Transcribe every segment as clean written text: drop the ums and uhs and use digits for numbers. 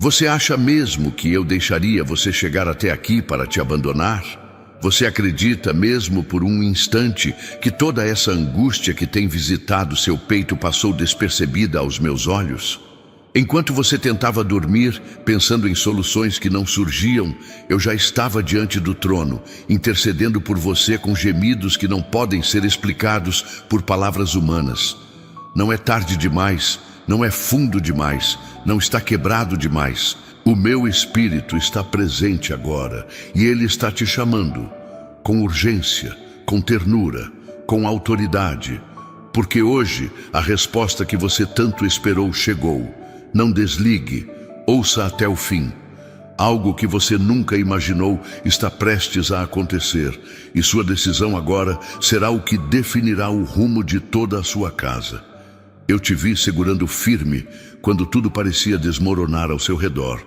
Você acha mesmo que eu deixaria você chegar até aqui para te abandonar? Você acredita mesmo por um instante que toda essa angústia que tem visitado seu peito passou despercebida aos meus olhos? Enquanto você tentava dormir, pensando em soluções que não surgiam, eu já estava diante do trono, intercedendo por você com gemidos que não podem ser explicados por palavras humanas. Não é tarde demais, não é fundo demais, não está quebrado demais. O meu espírito está presente agora e ele está te chamando, com urgência, com ternura, com autoridade, porque hoje a resposta que você tanto esperou chegou. Não desligue, ouça até o fim. Algo que você nunca imaginou está prestes a acontecer, e sua decisão agora será o que definirá o rumo de toda a sua casa. Eu te vi segurando firme quando tudo parecia desmoronar ao seu redor.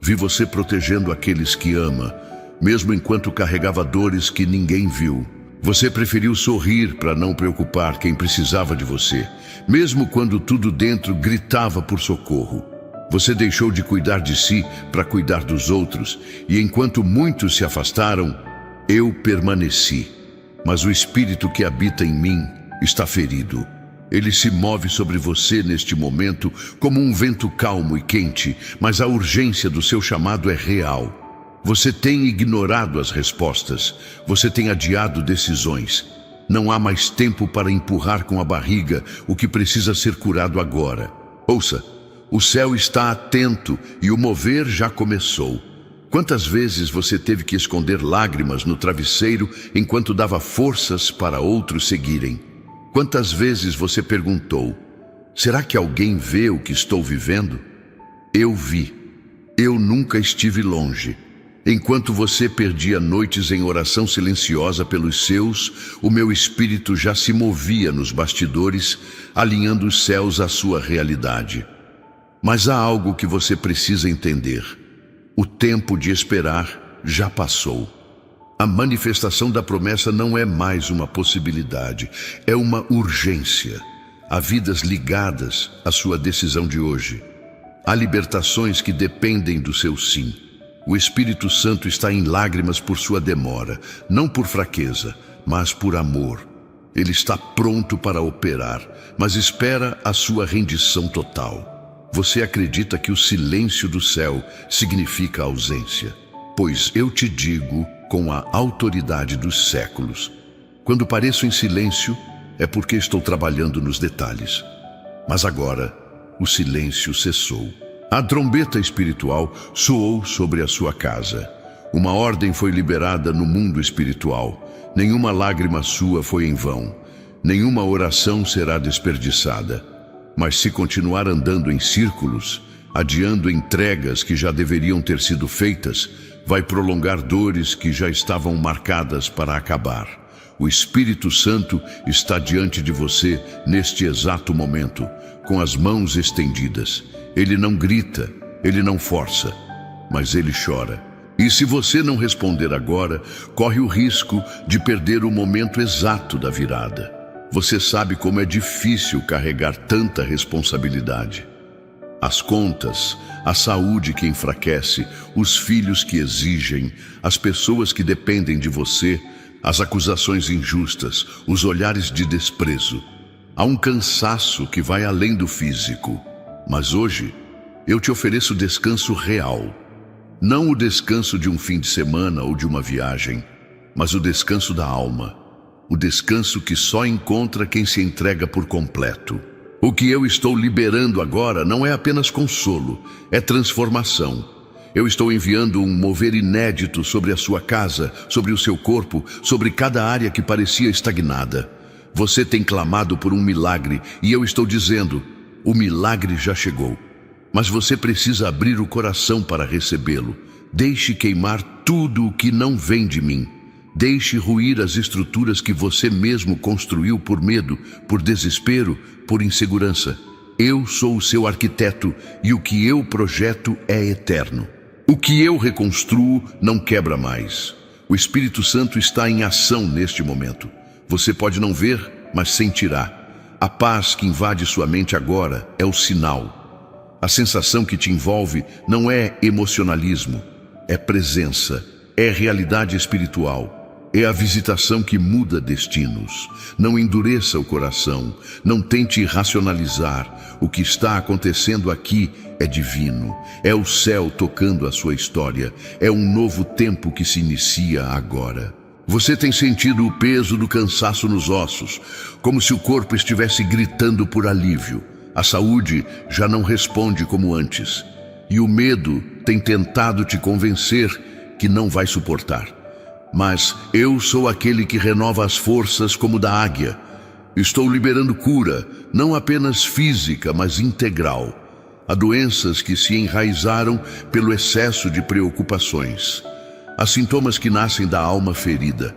Vi você protegendo aqueles que ama, mesmo enquanto carregava dores que ninguém viu. Você preferiu sorrir para não preocupar quem precisava de você, mesmo quando tudo dentro gritava por socorro. Você deixou de cuidar de si para cuidar dos outros, e enquanto muitos se afastaram, eu permaneci. Mas o espírito que habita em mim está ferido. Ele se move sobre você neste momento como um vento calmo e quente, mas a urgência do seu chamado é real. Você tem ignorado as respostas, você tem adiado decisões. Não há mais tempo para empurrar com a barriga o que precisa ser curado agora. Ouça, o céu está atento e o mover já começou. Quantas vezes você teve que esconder lágrimas no travesseiro enquanto dava forças para outros seguirem? Quantas vezes você perguntou, será que alguém vê o que estou vivendo? Eu vi. Eu nunca estive longe. Enquanto você perdia noites em oração silenciosa pelos seus, o meu espírito já se movia nos bastidores, alinhando os céus à sua realidade. Mas há algo que você precisa entender. O tempo de esperar já passou. A manifestação da promessa não é mais uma possibilidade, é uma urgência. Há vidas ligadas à sua decisão de hoje. Há libertações que dependem do seu sim. O Espírito Santo está em lágrimas por sua demora, não por fraqueza, mas por amor. Ele está pronto para operar, mas espera a sua rendição total. Você acredita que o silêncio do céu significa ausência? Pois eu te digo com a autoridade dos séculos, quando pareço em silêncio, é porque estou trabalhando nos detalhes. Mas agora, o silêncio cessou. A trombeta espiritual soou sobre a sua casa. Uma ordem foi liberada no mundo espiritual. Nenhuma lágrima sua foi em vão. Nenhuma oração será desperdiçada. Mas se continuar andando em círculos, adiando entregas que já deveriam ter sido feitas, vai prolongar dores que já estavam marcadas para acabar. O Espírito Santo está diante de você neste exato momento, com as mãos estendidas. Ele não grita, ele não força, mas ele chora. E se você não responder agora, corre o risco de perder o momento exato da virada. Você sabe como é difícil carregar tanta responsabilidade. As contas, a saúde que enfraquece, os filhos que exigem, as pessoas que dependem de você, as acusações injustas, os olhares de desprezo. Há um cansaço que vai além do físico. Mas hoje, eu te ofereço descanso real. Não o descanso de um fim de semana ou de uma viagem, mas o descanso da alma. O descanso que só encontra quem se entrega por completo. O que eu estou liberando agora não é apenas consolo, é transformação. Eu estou enviando um mover inédito sobre a sua casa, sobre o seu corpo, sobre cada área que parecia estagnada. Você tem clamado por um milagre e eu estou dizendo, o milagre já chegou. Mas você precisa abrir o coração para recebê-lo. Deixe queimar tudo o que não vem de mim. Deixe ruir as estruturas que você mesmo construiu por medo, por desespero, por insegurança. Eu sou o seu arquiteto e o que eu projeto é eterno. O que eu reconstruo não quebra mais. O Espírito Santo está em ação neste momento. Você pode não ver, mas sentirá. A paz que invade sua mente agora é o sinal. A sensação que te envolve não é emocionalismo, é presença, é realidade espiritual. É a visitação que muda destinos. Não endureça o coração, não tente racionalizar. O que está acontecendo aqui é divino. É o céu tocando a sua história. É um novo tempo que se inicia agora. Você tem sentido o peso do cansaço nos ossos, como se o corpo estivesse gritando por alívio. A saúde já não responde como antes. E o medo tem tentado te convencer que não vai suportar. Mas eu sou aquele que renova as forças como da águia. Estou liberando cura, não apenas física, mas integral. Há doenças que se enraizaram pelo excesso de preocupações. Há sintomas que nascem da alma ferida.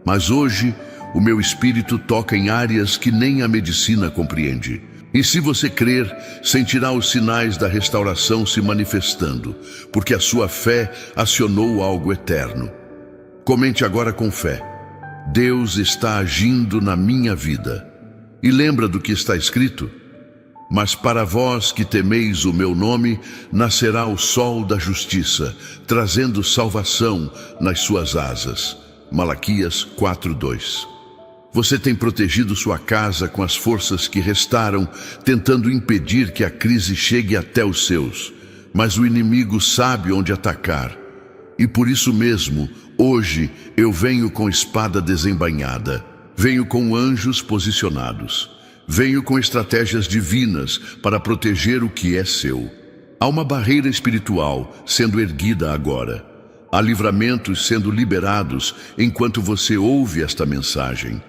Mas hoje, o meu espírito toca em áreas que nem a medicina compreende. E se você crer, sentirá os sinais da restauração se manifestando, porque a sua fé acionou algo eterno. Comente agora com fé: Deus está agindo na minha vida. E lembra do que está escrito? Mas para vós que temeis o meu nome, nascerá o sol da justiça, trazendo salvação nas suas asas. Malaquias 4:2. Você tem protegido sua casa com as forças que restaram, tentando impedir que a crise chegue até os seus. Mas o inimigo sabe onde atacar. E por isso mesmo, hoje eu venho com espada desembainhada, venho com anjos posicionados, venho com estratégias divinas para proteger o que é seu. Há uma barreira espiritual sendo erguida agora. Há livramentos sendo liberados enquanto você ouve esta mensagem.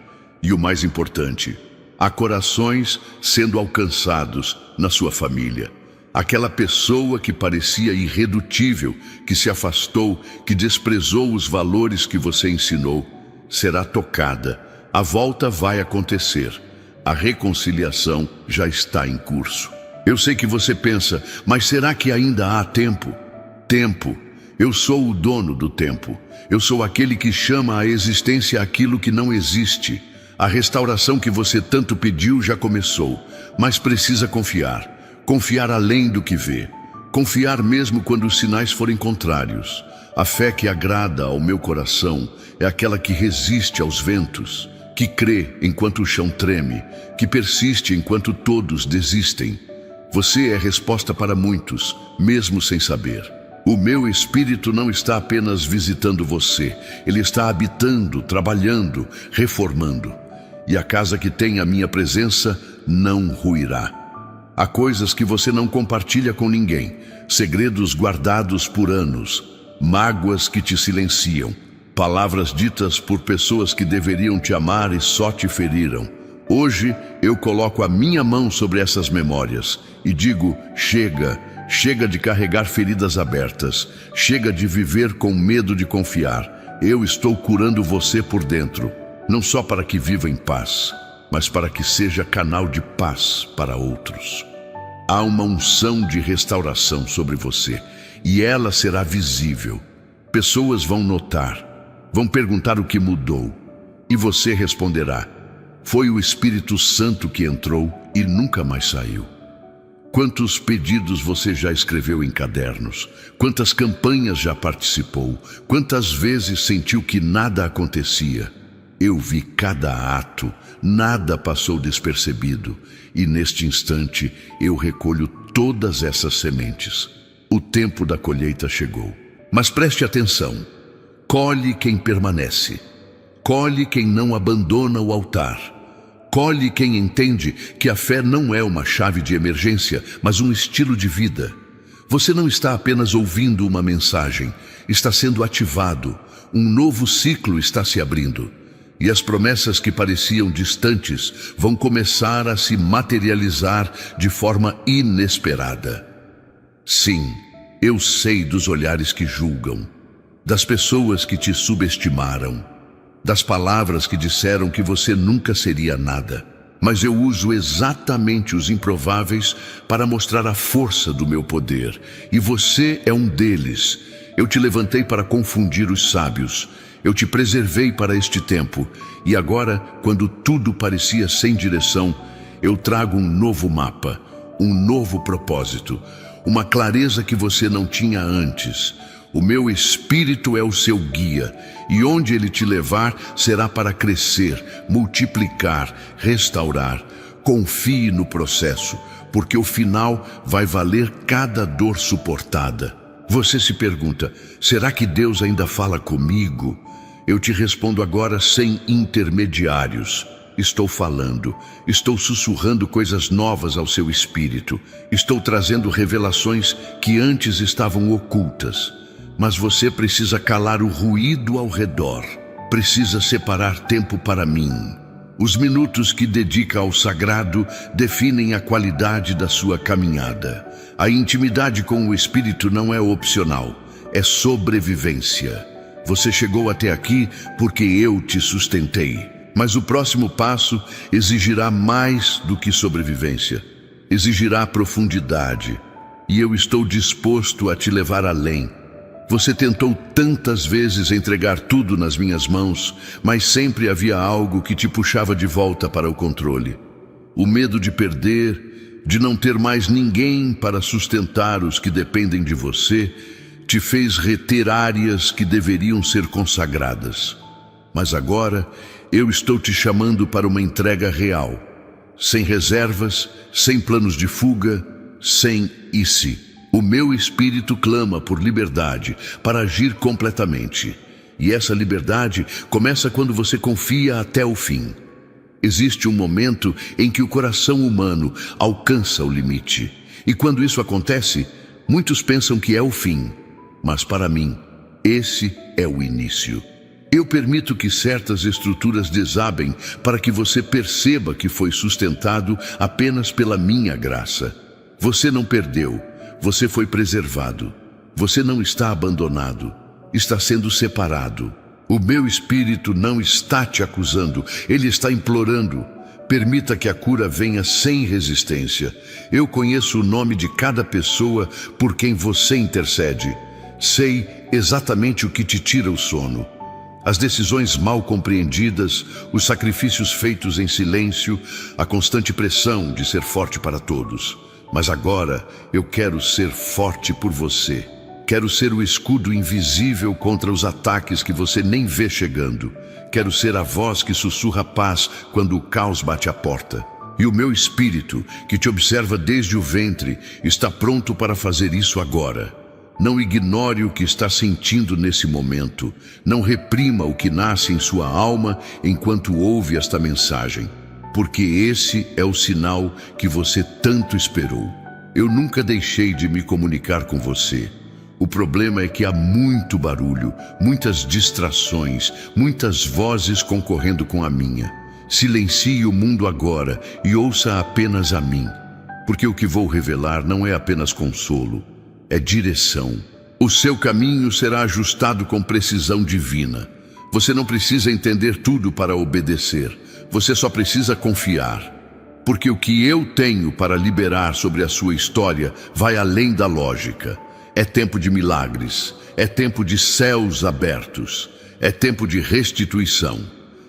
E o mais importante, há corações sendo alcançados na sua família. Aquela pessoa que parecia irredutível, que se afastou, que desprezou os valores que você ensinou, será tocada. A volta vai acontecer. A reconciliação já está em curso. Eu sei que você pensa, mas será que ainda há tempo? Tempo. Eu sou o dono do tempo. Eu sou aquele que chama à existência aquilo que não existe. A restauração que você tanto pediu já começou, mas precisa confiar. Confiar além do que vê. Confiar mesmo quando os sinais forem contrários. A fé que agrada ao meu coração é aquela que resiste aos ventos, que crê enquanto o chão treme, que persiste enquanto todos desistem. Você é resposta para muitos, mesmo sem saber. O meu espírito não está apenas visitando você, ele está habitando, trabalhando, reformando. E a casa que tem a minha presença não ruirá. Há coisas que você não compartilha com ninguém, segredos guardados por anos, mágoas que te silenciam, palavras ditas por pessoas que deveriam te amar e só te feriram. Hoje eu coloco a minha mão sobre essas memórias e digo: chega, chega de carregar feridas abertas, chega de viver com medo de confiar. Eu estou curando você por dentro, não só para que viva em paz, mas para que seja canal de paz para outros. Há uma unção de restauração sobre você, e ela será visível. Pessoas vão notar, vão perguntar o que mudou, e você responderá: foi o Espírito Santo que entrou e nunca mais saiu. Quantos pedidos você já escreveu em cadernos? Quantas campanhas já participou? Quantas vezes sentiu que nada acontecia? Eu vi cada ato, nada passou despercebido, e neste instante eu recolho todas essas sementes. O tempo da colheita chegou. Mas preste atenção: colhe quem permanece, colhe quem não abandona o altar, colhe quem entende que a fé não é uma chave de emergência, mas um estilo de vida. Você não está apenas ouvindo uma mensagem, está sendo ativado, um novo ciclo está se abrindo. E as promessas que pareciam distantes vão começar a se materializar de forma inesperada. Sim, eu sei dos olhares que julgam, das pessoas que te subestimaram, das palavras que disseram que você nunca seria nada. Mas eu uso exatamente os improváveis para mostrar a força do meu poder. E você é um deles. Eu te levantei para confundir os sábios. Eu te preservei para este tempo, e agora, quando tudo parecia sem direção, eu trago um novo mapa, um novo propósito, uma clareza que você não tinha antes. O meu Espírito é o seu guia, e onde ele te levar será para crescer, multiplicar, restaurar. Confie no processo, porque o final vai valer cada dor suportada. Você se pergunta, será que Deus ainda fala comigo? Eu te respondo agora sem intermediários. Estou falando, estou sussurrando coisas novas ao seu espírito. Estou trazendo revelações que antes estavam ocultas. Mas você precisa calar o ruído ao redor. Precisa separar tempo para mim. Os minutos que dedica ao sagrado definem a qualidade da sua caminhada. A intimidade com o Espírito não é opcional, é sobrevivência. Você chegou até aqui porque eu te sustentei. Mas o próximo passo exigirá mais do que sobrevivência. Exigirá profundidade. E eu estou disposto a te levar além. Você tentou tantas vezes entregar tudo nas minhas mãos, mas sempre havia algo que te puxava de volta para o controle. O medo de perder, de não ter mais ninguém para sustentar os que dependem de você, te fez reter áreas que deveriam ser consagradas. Mas agora, eu estou te chamando para uma entrega real, sem reservas, sem planos de fuga, sem e se. O meu espírito clama por liberdade, para agir completamente. E essa liberdade começa quando você confia até o fim. Existe um momento em que o coração humano alcança o limite. E quando isso acontece, muitos pensam que é o fim. Mas para mim, esse é o início. Eu permito que certas estruturas desabem para que você perceba que foi sustentado apenas pela minha graça. Você não perdeu. Você foi preservado. Você não está abandonado. Está sendo separado. O meu espírito não está te acusando. Ele está implorando. Permita que a cura venha sem resistência. Eu conheço o nome de cada pessoa por quem você intercede. Sei exatamente o que te tira o sono. As decisões mal compreendidas, os sacrifícios feitos em silêncio, a constante pressão de ser forte para todos. Mas agora eu quero ser forte por você. Quero ser o escudo invisível contra os ataques que você nem vê chegando. Quero ser a voz que sussurra paz quando o caos bate à porta. E o meu espírito, que te observa desde o ventre, está pronto para fazer isso agora. Não ignore o que está sentindo nesse momento. Não reprima o que nasce em sua alma enquanto ouve esta mensagem. Porque esse é o sinal que você tanto esperou. Eu nunca deixei de me comunicar com você. O problema é que há muito barulho, muitas distrações, muitas vozes concorrendo com a minha. Silencie o mundo agora e ouça apenas a mim. Porque o que vou revelar não é apenas consolo, é direção. O seu caminho será ajustado com precisão divina. Você não precisa entender tudo para obedecer. Você só precisa confiar, porque o que eu tenho para liberar sobre a sua história vai além da lógica. É tempo de milagres, é tempo de céus abertos, é tempo de restituição.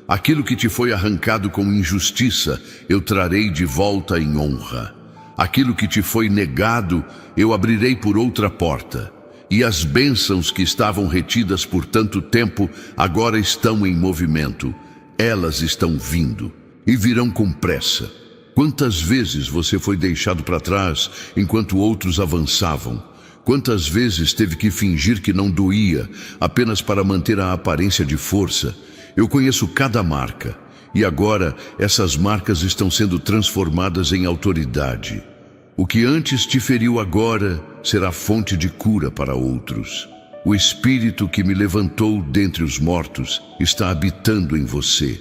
Aquilo que te foi arrancado com injustiça, eu trarei de volta em honra. Aquilo que te foi negado, eu abrirei por outra porta. E as bênçãos que estavam retidas por tanto tempo, agora estão em movimento. Elas estão vindo e virão com pressa. Quantas vezes você foi deixado para trás enquanto outros avançavam? Quantas vezes teve que fingir que não doía, apenas para manter a aparência de força? Eu conheço cada marca, e agora essas marcas estão sendo transformadas em autoridade. O que antes te feriu agora será fonte de cura para outros. O Espírito que me levantou dentre os mortos está habitando em você.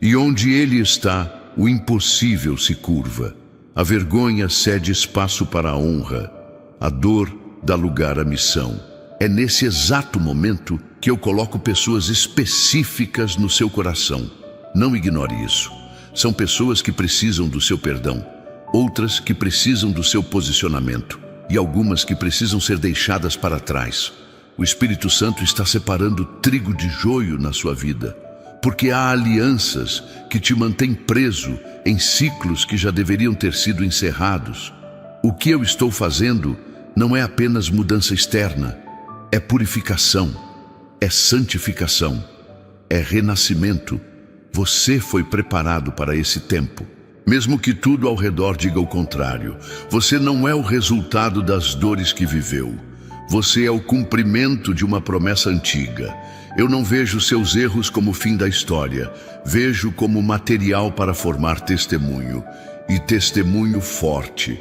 E onde ele está, o impossível se curva. A vergonha cede espaço para a honra. A dor dá lugar à missão. É nesse exato momento que eu coloco pessoas específicas no seu coração. Não ignore isso. São pessoas que precisam do seu perdão, outras que precisam do seu posicionamento e algumas que precisam ser deixadas para trás. O Espírito Santo está separando trigo de joio na sua vida, porque há alianças que te mantêm preso em ciclos que já deveriam ter sido encerrados. O que eu estou fazendo não é apenas mudança externa, é purificação, é santificação, é renascimento. Você foi preparado para esse tempo. Mesmo que tudo ao redor diga o contrário, você não é o resultado das dores que viveu. Você é o cumprimento de uma promessa antiga. Eu não vejo seus erros como fim da história. Vejo como material para formar testemunho. E testemunho forte.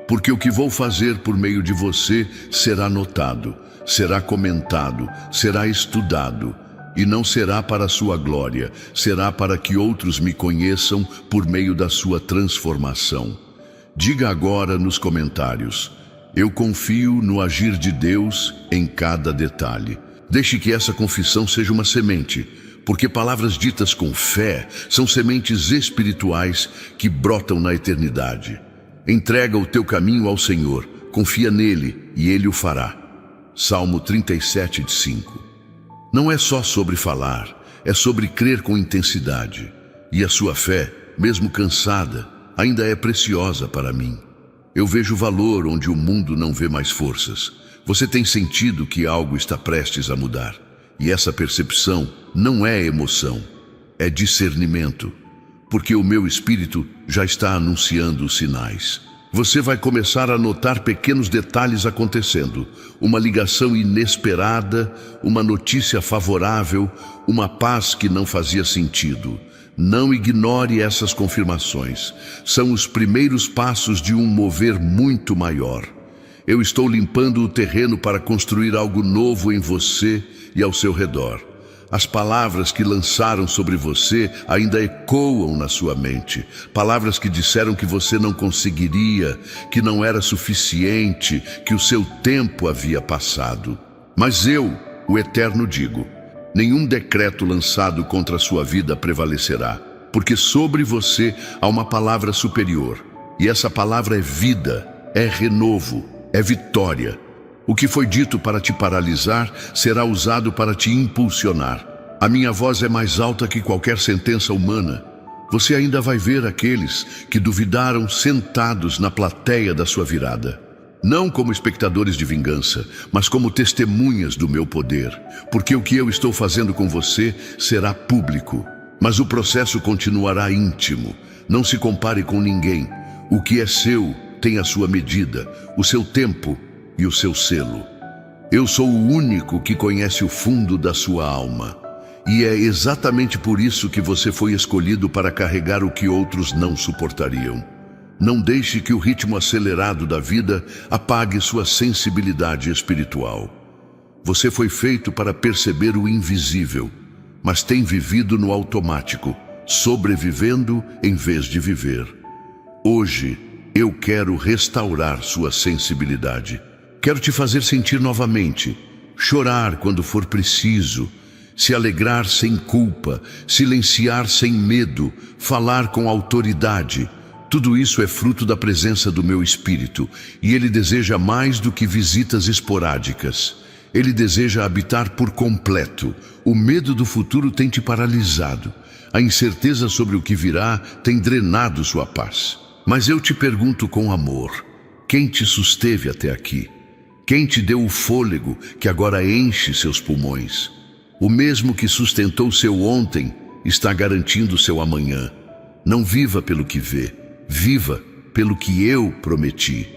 Porque o que vou fazer por meio de você será notado, será comentado, será estudado. E não será para a sua glória, será para que outros me conheçam por meio da sua transformação. Diga agora nos comentários: eu confio no agir de Deus em cada detalhe. Deixe que essa confissão seja uma semente, porque palavras ditas com fé são sementes espirituais que brotam na eternidade. Entrega o teu caminho ao Senhor, confia nele e ele o fará. Salmo 37:5. Não é só sobre falar, é sobre crer com intensidade. E a sua fé, mesmo cansada, ainda é preciosa para mim. Eu vejo valor onde o mundo não vê mais forças. Você tem sentido que algo está prestes a mudar. E essa percepção não é emoção, é discernimento. Porque o meu espírito já está anunciando os sinais. Você vai começar a notar pequenos detalhes acontecendo. Uma ligação inesperada, uma notícia favorável, uma paz que não fazia sentido. Não ignore essas confirmações. São os primeiros passos de um mover muito maior. Eu estou limpando o terreno para construir algo novo em você e ao seu redor. As palavras que lançaram sobre você ainda ecoam na sua mente. Palavras que disseram que você não conseguiria, que não era suficiente, que o seu tempo havia passado. Mas eu, o Eterno, digo: nenhum decreto lançado contra a sua vida prevalecerá, porque sobre você há uma palavra superior. E essa palavra é vida, é renovo, é vitória. O que foi dito para te paralisar será usado para te impulsionar. A minha voz é mais alta que qualquer sentença humana. Você ainda vai ver aqueles que duvidaram sentados na plateia da sua virada. Não como espectadores de vingança, mas como testemunhas do meu poder. Porque o que eu estou fazendo com você será público. Mas o processo continuará íntimo. Não se compare com ninguém. O que é seu tem a sua medida, o seu tempo e o seu selo. Eu sou o único que conhece o fundo da sua alma. E é exatamente por isso que você foi escolhido para carregar o que outros não suportariam. Não deixe que o ritmo acelerado da vida apague sua sensibilidade espiritual. Você foi feito para perceber o invisível, mas tem vivido no automático, sobrevivendo em vez de viver. Hoje, eu quero restaurar sua sensibilidade. Quero te fazer sentir novamente, chorar quando for preciso, se alegrar sem culpa, silenciar sem medo, falar com autoridade. Tudo isso é fruto da presença do meu Espírito, e Ele deseja mais do que visitas esporádicas. Ele deseja habitar por completo. O medo do futuro tem te paralisado. A incerteza sobre o que virá tem drenado sua paz. Mas eu te pergunto com amor: quem te susteve até aqui? Quem te deu o fôlego que agora enche seus pulmões? O mesmo que sustentou seu ontem está garantindo seu amanhã. Não viva pelo que vê, viva pelo que eu prometi.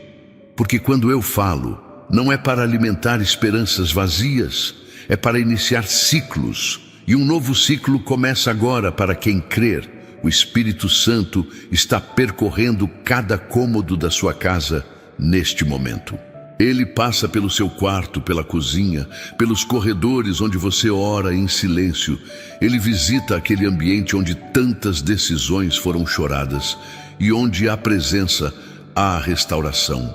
Porque quando eu falo, não é para alimentar esperanças vazias, é para iniciar ciclos. E um novo ciclo começa agora para quem crer. O Espírito Santo está percorrendo cada cômodo da sua casa neste momento. Ele passa pelo seu quarto, pela cozinha, pelos corredores onde você ora em silêncio. Ele visita aquele ambiente onde tantas decisões foram choradas e onde há presença, há restauração.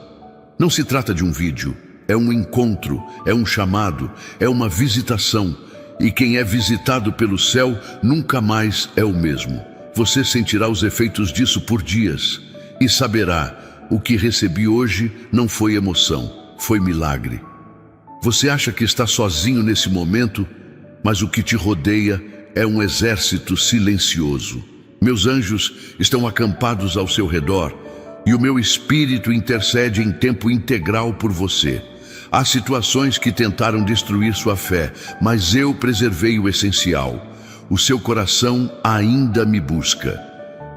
Não se trata de um vídeo, é um encontro, é um chamado, é uma visitação. E quem é visitado pelo céu nunca mais é o mesmo. Você sentirá os efeitos disso por dias e saberá: o que recebi hoje não foi emoção, foi milagre. Você acha que está sozinho nesse momento, mas o que te rodeia é um exército silencioso. Meus anjos estão acampados ao seu redor E o meu espírito intercede em tempo integral por você. Há situações que tentaram destruir sua fé, mas eu preservei o essencial. O seu coração ainda me busca.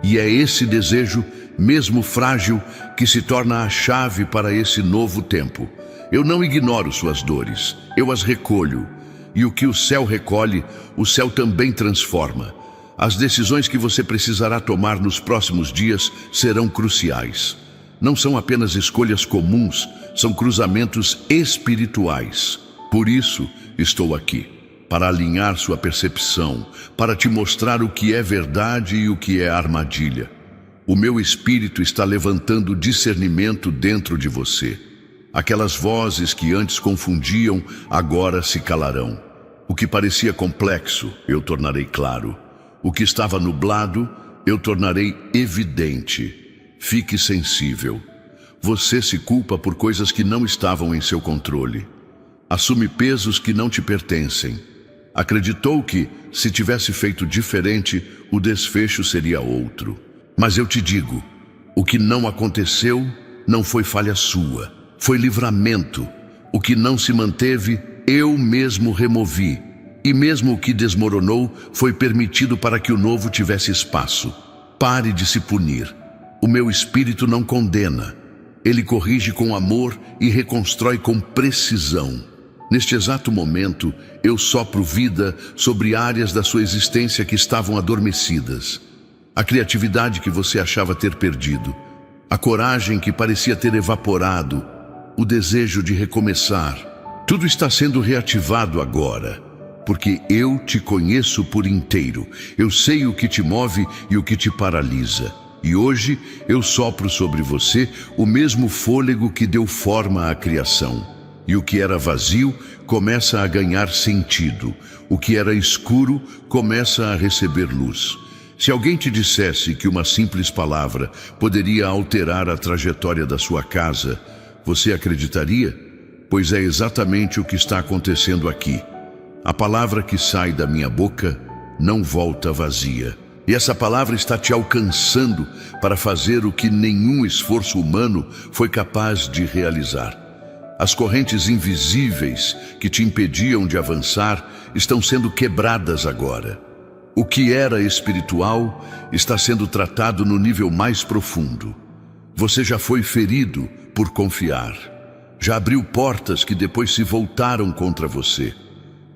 E é esse desejo, mesmo frágil, que se torna a chave para esse novo tempo. Eu não ignoro suas dores, eu as recolho. E o que o céu recolhe, o céu também transforma. As decisões que você precisará tomar nos próximos dias serão cruciais. Não são apenas escolhas comuns, são cruzamentos espirituais. Por isso, estou aqui, para alinhar sua percepção, para te mostrar o que é verdade e o que é armadilha. O meu espírito está levantando discernimento dentro de você. Aquelas vozes que antes confundiam, agora se calarão. O que parecia complexo, eu tornarei claro. O que estava nublado, eu tornarei evidente. Fique sensível. Você se culpa por coisas que não estavam em seu controle. Assume pesos que não te pertencem. Acreditou que, se tivesse feito diferente, o desfecho seria outro. Mas eu te digo, o que não aconteceu não foi falha sua, foi livramento. O que não se manteve, eu mesmo removi. E mesmo o que desmoronou foi permitido para que o novo tivesse espaço. Pare de se punir. O meu espírito não condena. Ele corrige com amor e reconstrói com precisão. Neste exato momento, eu sopro vida sobre áreas da sua existência que estavam adormecidas. A criatividade que você achava ter perdido. A coragem que parecia ter evaporado. O desejo de recomeçar. Tudo está sendo reativado agora. Porque eu te conheço por inteiro. Eu sei o que te move e o que te paralisa. E hoje eu sopro sobre você o mesmo fôlego que deu forma à criação. E o que era vazio começa a ganhar sentido. O que era escuro começa a receber luz. Se alguém te dissesse que uma simples palavra poderia alterar a trajetória da sua casa, você acreditaria? Pois é exatamente o que está acontecendo aqui. A palavra que sai da minha boca não volta vazia. E essa palavra está te alcançando para fazer o que nenhum esforço humano foi capaz de realizar. As correntes invisíveis que te impediam de avançar estão sendo quebradas agora. O que era espiritual está sendo tratado no nível mais profundo. Você já foi ferido por confiar. Já abriu portas que depois se voltaram contra você.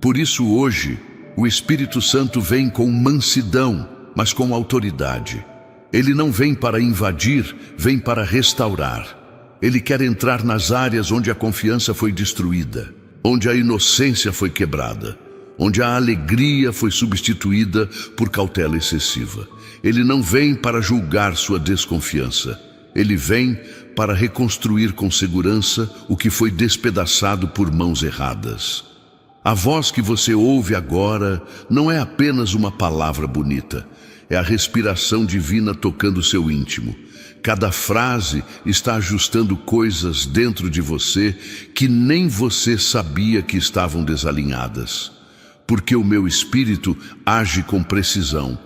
Por isso hoje, o Espírito Santo vem com mansidão, mas com autoridade. Ele não vem para invadir, vem para restaurar. Ele quer entrar nas áreas onde a confiança foi destruída, onde a inocência foi quebrada, onde a alegria foi substituída por cautela excessiva. Ele não vem para julgar sua desconfiança. Ele vem para reconstruir com segurança o que foi despedaçado por mãos erradas. A voz que você ouve agora não é apenas uma palavra bonita, é a respiração divina tocando seu íntimo. Cada frase está ajustando coisas dentro de você que nem você sabia que estavam desalinhadas. Porque o meu espírito age com precisão.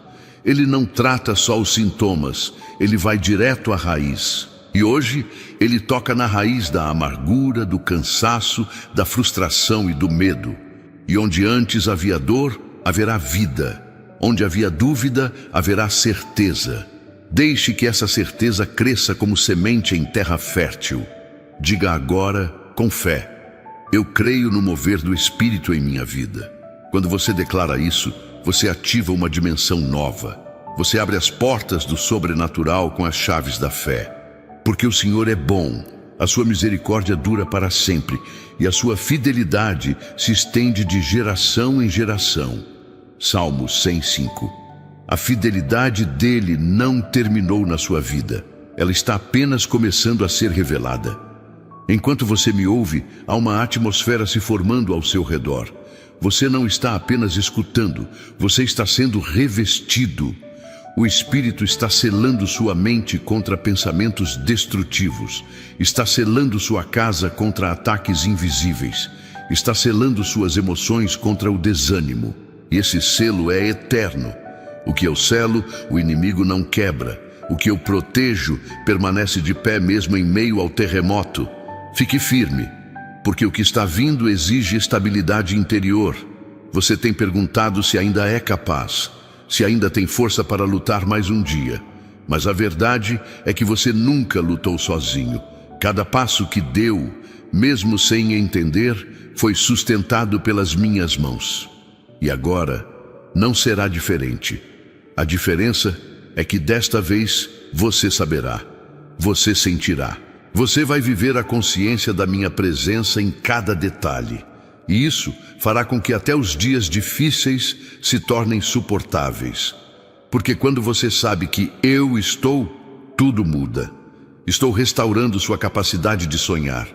Ele não trata só os sintomas, ele vai direto à raiz. E hoje ele toca na raiz da amargura, do cansaço, da frustração e do medo. E onde antes havia dor, haverá vida. Onde havia dúvida, haverá certeza. Deixe que essa certeza cresça como semente em terra fértil. Diga agora, com fé: eu creio no mover do Espírito em minha vida. Quando você declara isso, você ativa uma dimensão nova. Você abre as portas do sobrenatural com as chaves da fé. Porque o Senhor é bom, a sua misericórdia dura para sempre, e a sua fidelidade se estende de geração em geração. Salmo 105. A fidelidade dele não terminou na sua vida. Ela está apenas começando a ser revelada. Enquanto você me ouve, há uma atmosfera se formando ao seu redor. Você não está apenas escutando, você está sendo revestido. O Espírito está selando sua mente contra pensamentos destrutivos. Está selando sua casa contra ataques invisíveis. Está selando suas emoções contra o desânimo. E esse selo é eterno. O que eu selo, o inimigo não quebra. O que eu protejo permanece de pé mesmo em meio ao terremoto. Fique firme, porque o que está vindo exige estabilidade interior. Você tem perguntado se ainda é capaz, se ainda tem força para lutar mais um dia. Mas a verdade é que você nunca lutou sozinho. Cada passo que deu, mesmo sem entender, foi sustentado pelas minhas mãos. E agora não será diferente. A diferença é que desta vez você saberá, você sentirá. Você vai viver a consciência da minha presença em cada detalhe. E isso fará com que até os dias difíceis se tornem suportáveis. Porque quando você sabe que eu estou, tudo muda. Estou restaurando sua capacidade de sonhar.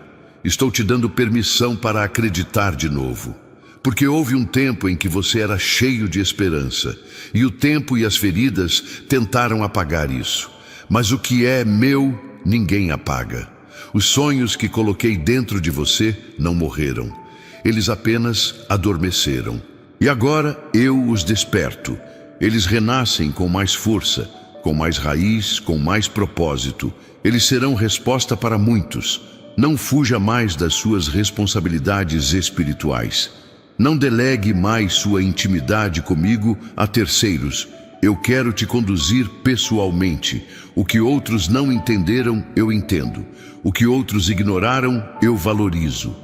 Estou te dando permissão para acreditar de novo. Porque houve um tempo em que você era cheio de esperança, e o tempo e as feridas tentaram apagar isso. Mas o que é meu, ninguém apaga. Os sonhos que coloquei dentro de você não morreram. Eles apenas adormeceram. E agora eu os desperto. Eles renascem com mais força, com mais raiz, com mais propósito. Eles serão resposta para muitos. Não fuja mais das suas responsabilidades espirituais. Não delegue mais sua intimidade comigo a terceiros. Eu quero te conduzir pessoalmente. O que outros não entenderam, eu entendo. O que outros ignoraram, eu valorizo.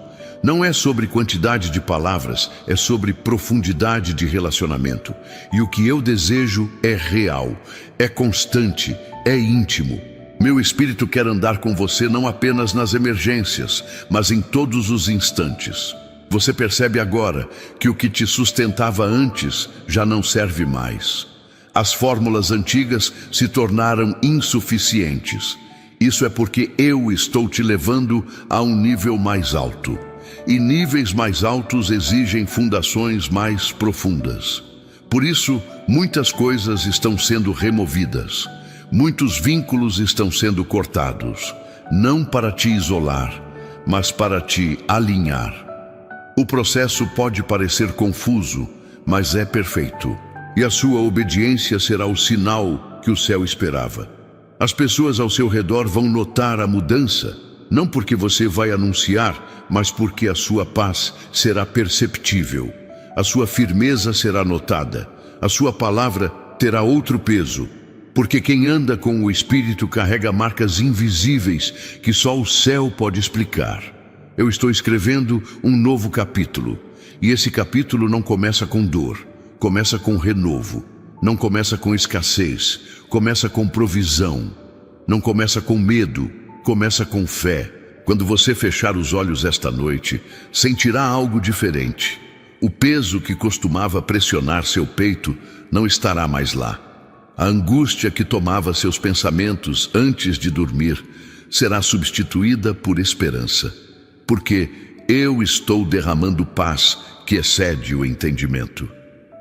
Não é sobre quantidade de palavras, é sobre profundidade de relacionamento. E o que eu desejo é real, é constante, é íntimo. Meu espírito quer andar com você não apenas nas emergências, mas em todos os instantes. Você percebe agora que o que te sustentava antes já não serve mais. As fórmulas antigas se tornaram insuficientes. Isso é porque eu estou te levando a um nível mais alto. E níveis mais altos exigem fundações mais profundas. Por isso, muitas coisas estão sendo removidas. Muitos vínculos estão sendo cortados. Não para te isolar, mas para te alinhar. O processo pode parecer confuso, mas é perfeito. E a sua obediência será o sinal que o céu esperava. As pessoas ao seu redor vão notar a mudança, não porque você vai anunciar, mas porque a sua paz será perceptível. A sua firmeza será notada. A sua palavra terá outro peso. Porque quem anda com o Espírito carrega marcas invisíveis que só o céu pode explicar. Eu estou escrevendo um novo capítulo. E esse capítulo não começa com dor. Começa com renovo. Não começa com escassez. Começa com provisão. Não começa com medo. Começa com fé. Quando você fechar os olhos esta noite, sentirá algo diferente. O peso que costumava pressionar seu peito não estará mais lá. A angústia que tomava seus pensamentos antes de dormir será substituída por esperança. Porque eu estou derramando paz que excede o entendimento.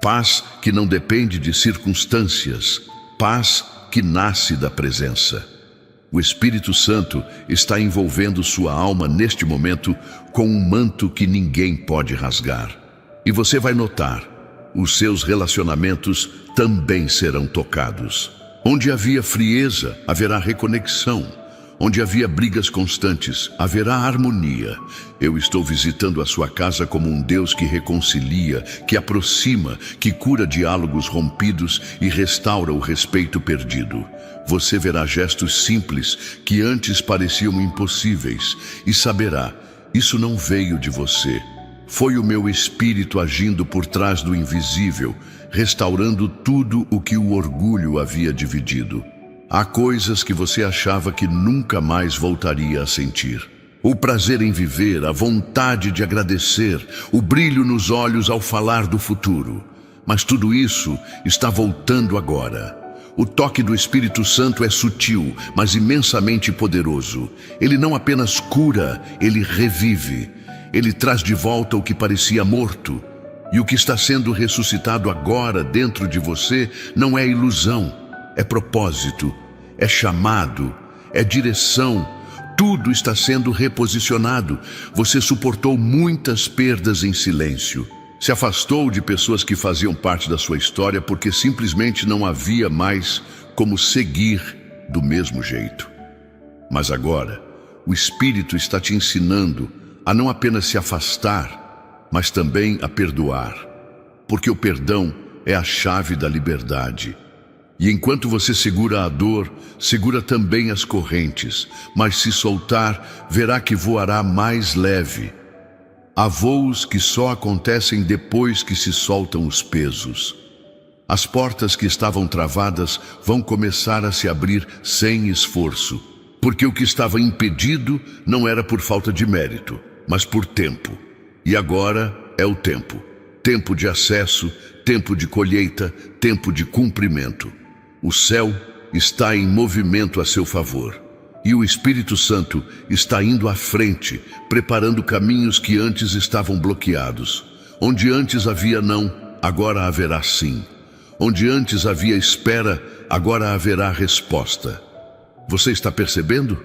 Paz que não depende de circunstâncias. Paz que nasce da presença. O Espírito Santo está envolvendo sua alma neste momento com um manto que ninguém pode rasgar. E você vai notar, os seus relacionamentos também serão tocados. Onde havia frieza, haverá reconexão. Onde havia brigas constantes, haverá harmonia. Eu estou visitando a sua casa como um Deus que reconcilia, que aproxima, que cura diálogos rompidos e restaura o respeito perdido. Você verá gestos simples que antes pareciam impossíveis e saberá, isso não veio de você. Foi o meu espírito agindo por trás do invisível, restaurando tudo o que o orgulho havia dividido. Há coisas que você achava que nunca mais voltaria a sentir. O prazer em viver, a vontade de agradecer, o brilho nos olhos ao falar do futuro. Mas tudo isso está voltando agora. O toque do Espírito Santo é sutil, mas imensamente poderoso. Ele não apenas cura, ele revive. Ele traz de volta o que parecia morto. E o que está sendo ressuscitado agora dentro de você não é ilusão, é propósito, é chamado, é direção. Tudo está sendo reposicionado. Você suportou muitas perdas em silêncio. Se afastou de pessoas que faziam parte da sua história porque simplesmente não havia mais como seguir do mesmo jeito. Mas agora, o Espírito está te ensinando a não apenas se afastar, mas também a perdoar, porque o perdão é a chave da liberdade. E enquanto você segura a dor, segura também as correntes, mas se soltar, verá que voará mais leve. Há voos que só acontecem depois que se soltam os pesos. As portas que estavam travadas vão começar a se abrir sem esforço, porque o que estava impedido não era por falta de mérito, mas por tempo. E agora é o tempo. Tempo de acesso, tempo de colheita, tempo de cumprimento. O céu está em movimento a seu favor. E o Espírito Santo está indo à frente, preparando caminhos que antes estavam bloqueados. Onde antes havia não, agora haverá sim. Onde antes havia espera, agora haverá resposta. Você está percebendo?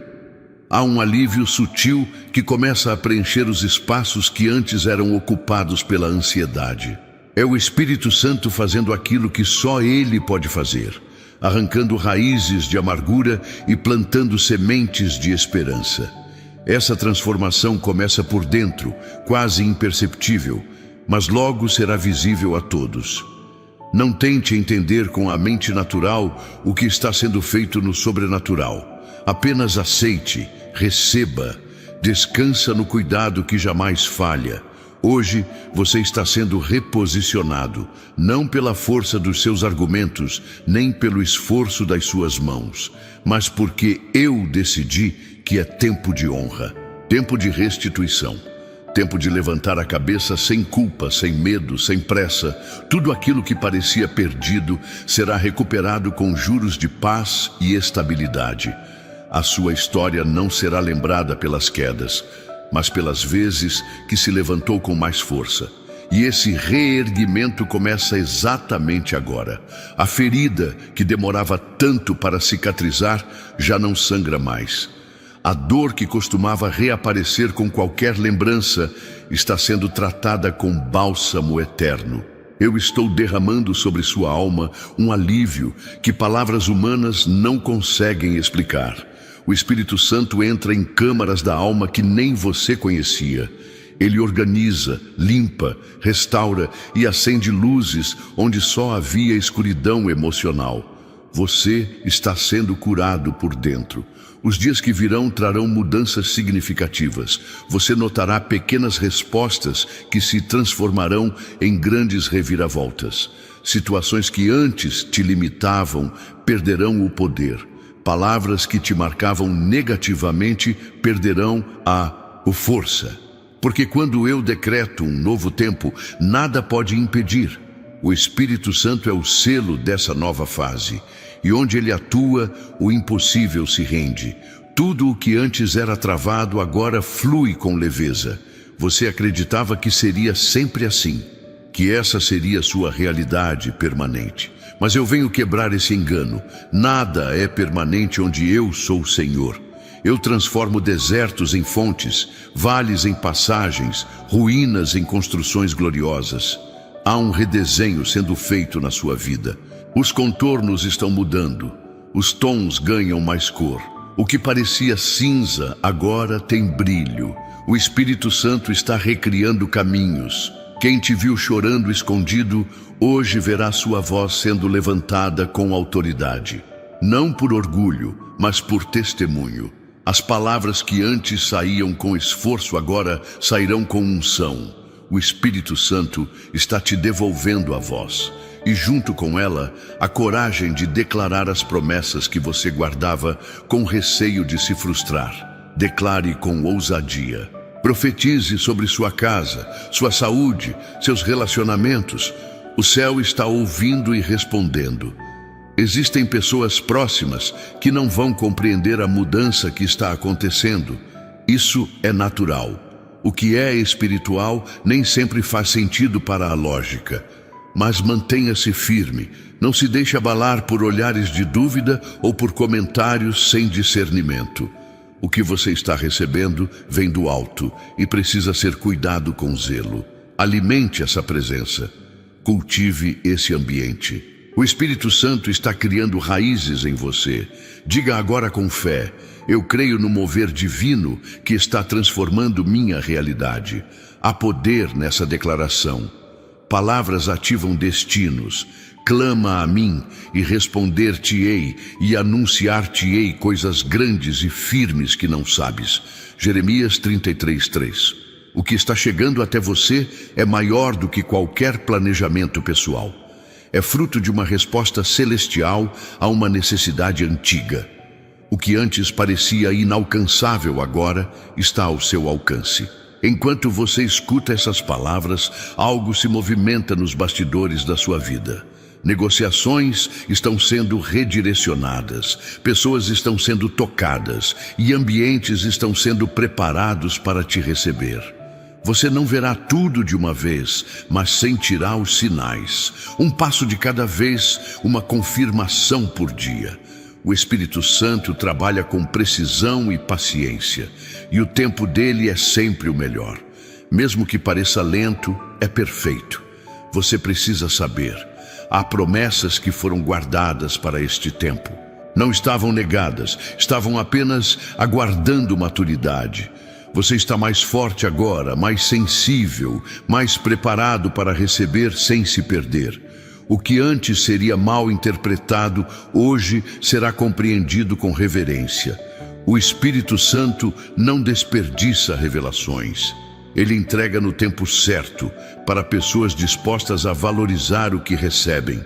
Há um alívio sutil que começa a preencher os espaços que antes eram ocupados pela ansiedade. É o Espírito Santo fazendo aquilo que só Ele pode fazer, arrancando raízes de amargura e plantando sementes de esperança. Essa transformação começa por dentro, quase imperceptível, mas logo será visível a todos. Não tente entender com a mente natural o que está sendo feito no sobrenatural. Apenas aceite, receba, descansa no cuidado que jamais falha. Hoje você está sendo reposicionado, não pela força dos seus argumentos, nem pelo esforço das suas mãos, mas porque eu decidi que é tempo de honra, tempo de restituição, tempo de levantar a cabeça sem culpa, sem medo, sem pressa. Tudo aquilo que parecia perdido será recuperado com juros de paz e estabilidade. A sua história não será lembrada pelas quedas, mas pelas vezes que se levantou com mais força. E esse reerguimento começa exatamente agora. A ferida que demorava tanto para cicatrizar já não sangra mais. A dor que costumava reaparecer com qualquer lembrança está sendo tratada com bálsamo eterno. Eu estou derramando sobre sua alma um alívio que palavras humanas não conseguem explicar. O Espírito Santo entra em câmaras da alma que nem você conhecia. Ele organiza, limpa, restaura e acende luzes onde só havia escuridão emocional. Você está sendo curado por dentro. Os dias que virão trarão mudanças significativas. Você notará pequenas respostas que se transformarão em grandes reviravoltas. Situações que antes te limitavam perderão o poder. Palavras que te marcavam negativamente perderão a força. Porque quando eu decreto um novo tempo, nada pode impedir. O Espírito Santo é o selo dessa nova fase. E onde ele atua, o impossível se rende. Tudo o que antes era travado agora flui com leveza. Você acreditava que seria sempre assim, que essa seria sua realidade permanente. Mas eu venho quebrar esse engano. Nada é permanente onde eu sou o Senhor. Eu transformo desertos em fontes, vales em passagens, ruínas em construções gloriosas. Há um redesenho sendo feito na sua vida. Os contornos estão mudando. Os tons ganham mais cor. O que parecia cinza agora tem brilho. O Espírito Santo está recriando caminhos. Quem te viu chorando escondido, hoje verá sua voz sendo levantada com autoridade. Não por orgulho, mas por testemunho. As palavras que antes saíam com esforço agora sairão com unção. O Espírito Santo está te devolvendo a voz. E junto com ela, a coragem de declarar as promessas que você guardava com receio de se frustrar. Declare com ousadia. Profetize sobre sua casa, sua saúde, seus relacionamentos. O céu está ouvindo e respondendo. Existem pessoas próximas que não vão compreender a mudança que está acontecendo. Isso é natural. O que é espiritual nem sempre faz sentido para a lógica. Mas mantenha-se firme. Não se deixe abalar por olhares de dúvida ou por comentários sem discernimento. O que você está recebendo vem do alto e precisa ser cuidado com zelo. Alimente essa presença. Cultive esse ambiente. O Espírito Santo está criando raízes em você. Diga agora com fé: eu creio no mover divino que está transformando minha realidade. Há poder nessa declaração. Palavras ativam destinos. Clama a mim e responder-te-ei e anunciar-te-ei coisas grandes e firmes que não sabes. Jeremias 33:3. O que está chegando até você é maior do que qualquer planejamento pessoal. É fruto de uma resposta celestial a uma necessidade antiga. O que antes parecia inalcançável agora está ao seu alcance. Enquanto você escuta essas palavras, algo se movimenta nos bastidores da sua vida. Negociações estão sendo redirecionadas, pessoas estão sendo tocadas e ambientes estão sendo preparados para te receber. Você não verá tudo de uma vez, mas sentirá os sinais. Um passo de cada vez, uma confirmação por dia. O Espírito Santo trabalha com precisão e paciência, e o tempo dele é sempre o melhor. Mesmo que pareça lento, é perfeito. Você precisa saber: há promessas que foram guardadas para este tempo. Não estavam negadas, estavam apenas aguardando maturidade. Você está mais forte agora, mais sensível, mais preparado para receber sem se perder. O que antes seria mal interpretado, hoje será compreendido com reverência. O Espírito Santo não desperdiça revelações. Ele entrega no tempo certo para pessoas dispostas a valorizar o que recebem.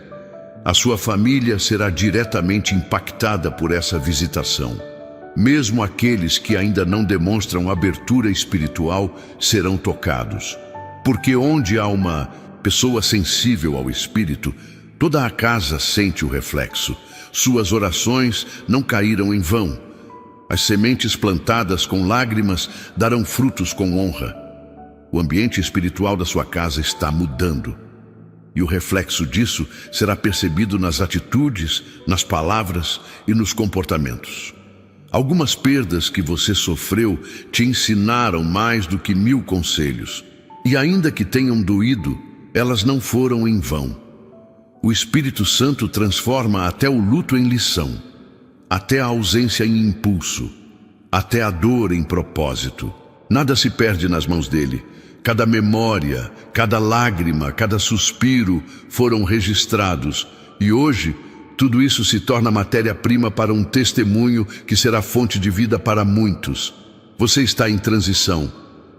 A sua família será diretamente impactada por essa visitação. Mesmo aqueles que ainda não demonstram abertura espiritual serão tocados. Porque onde há uma pessoa sensível ao Espírito, toda a casa sente o reflexo. Suas orações não caíram em vão. As sementes plantadas com lágrimas darão frutos com honra. O ambiente espiritual da sua casa está mudando. E o reflexo disso será percebido nas atitudes, nas palavras e nos comportamentos. Algumas perdas que você sofreu te ensinaram mais do que 1000 conselhos. E ainda que tenham doído, elas não foram em vão. O Espírito Santo transforma até o luto em lição, até a ausência em impulso, até a dor em propósito. Nada se perde nas mãos dele. Cada memória, cada lágrima, cada suspiro foram registrados. E hoje, tudo isso se torna matéria-prima para um testemunho que será fonte de vida para muitos. Você está em transição.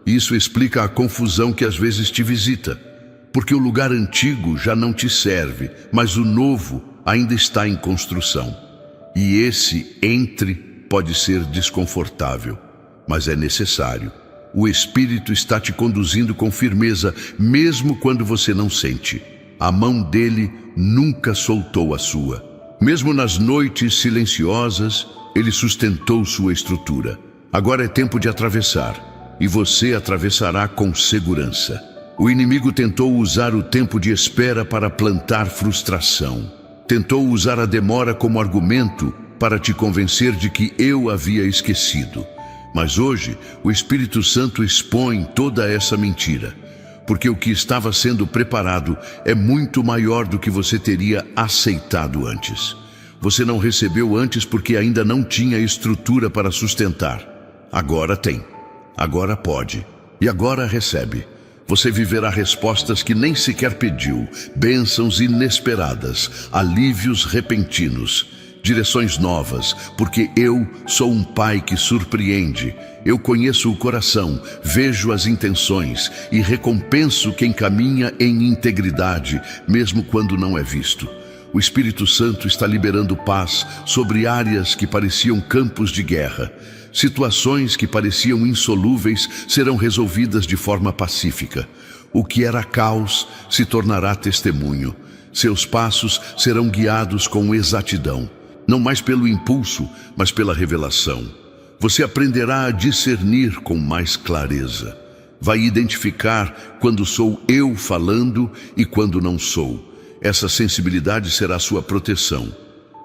Isso explica a confusão que às vezes te visita. Porque o lugar antigo já não te serve, mas o novo ainda está em construção. E esse entre pode ser desconfortável, mas é necessário. O Espírito está te conduzindo com firmeza, mesmo quando você não sente. A mão dele nunca soltou a sua. Mesmo nas noites silenciosas, ele sustentou sua estrutura. Agora é tempo de atravessar, e você atravessará com segurança. O inimigo tentou usar o tempo de espera para plantar frustração. Tentou usar a demora como argumento para te convencer de que eu havia esquecido. Mas hoje, o Espírito Santo expõe toda essa mentira, porque o que estava sendo preparado é muito maior do que você teria aceitado antes. Você não recebeu antes porque ainda não tinha estrutura para sustentar. Agora tem, agora pode, e agora recebe. Você viverá respostas que nem sequer pediu, bênçãos inesperadas, alívios repentinos, direções novas, porque eu sou um pai que surpreende. Eu conheço o coração, vejo as intenções e recompenso quem caminha em integridade, mesmo quando não é visto. O Espírito Santo está liberando paz sobre áreas que pareciam campos de guerra. Situações que pareciam insolúveis serão resolvidas de forma pacífica. O que era caos se tornará testemunho. Seus passos serão guiados com exatidão. Não mais pelo impulso, mas pela revelação. Você aprenderá a discernir com mais clareza. Vai identificar quando sou eu falando e quando não sou. Essa sensibilidade será sua proteção.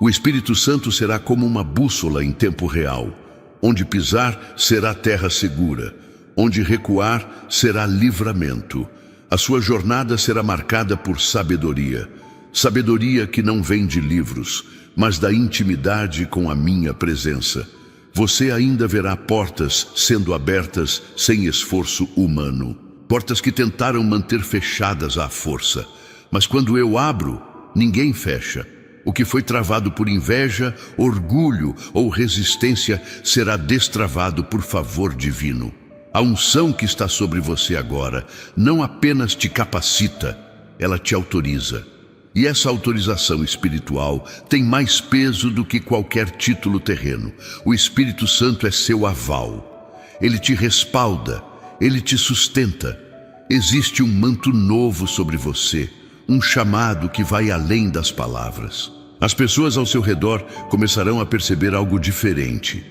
O Espírito Santo será como uma bússola em tempo real. Onde pisar será terra segura. Onde recuar será livramento. A sua jornada será marcada por sabedoria. sabedoria que não vem de livros, mas da intimidade com a minha presença. Você ainda verá portas sendo abertas sem esforço humano. Portas que tentaram manter fechadas à força. Mas quando eu abro, ninguém fecha. O que foi travado por inveja, orgulho ou resistência será destravado por favor divino. A unção que está sobre você agora não apenas te capacita, ela te autoriza. E essa autorização espiritual tem mais peso do que qualquer título terreno. O Espírito Santo é seu aval. Ele te respalda, ele te sustenta. Existe um manto novo sobre você, um chamado que vai além das palavras. As pessoas ao seu redor começarão a perceber algo diferente.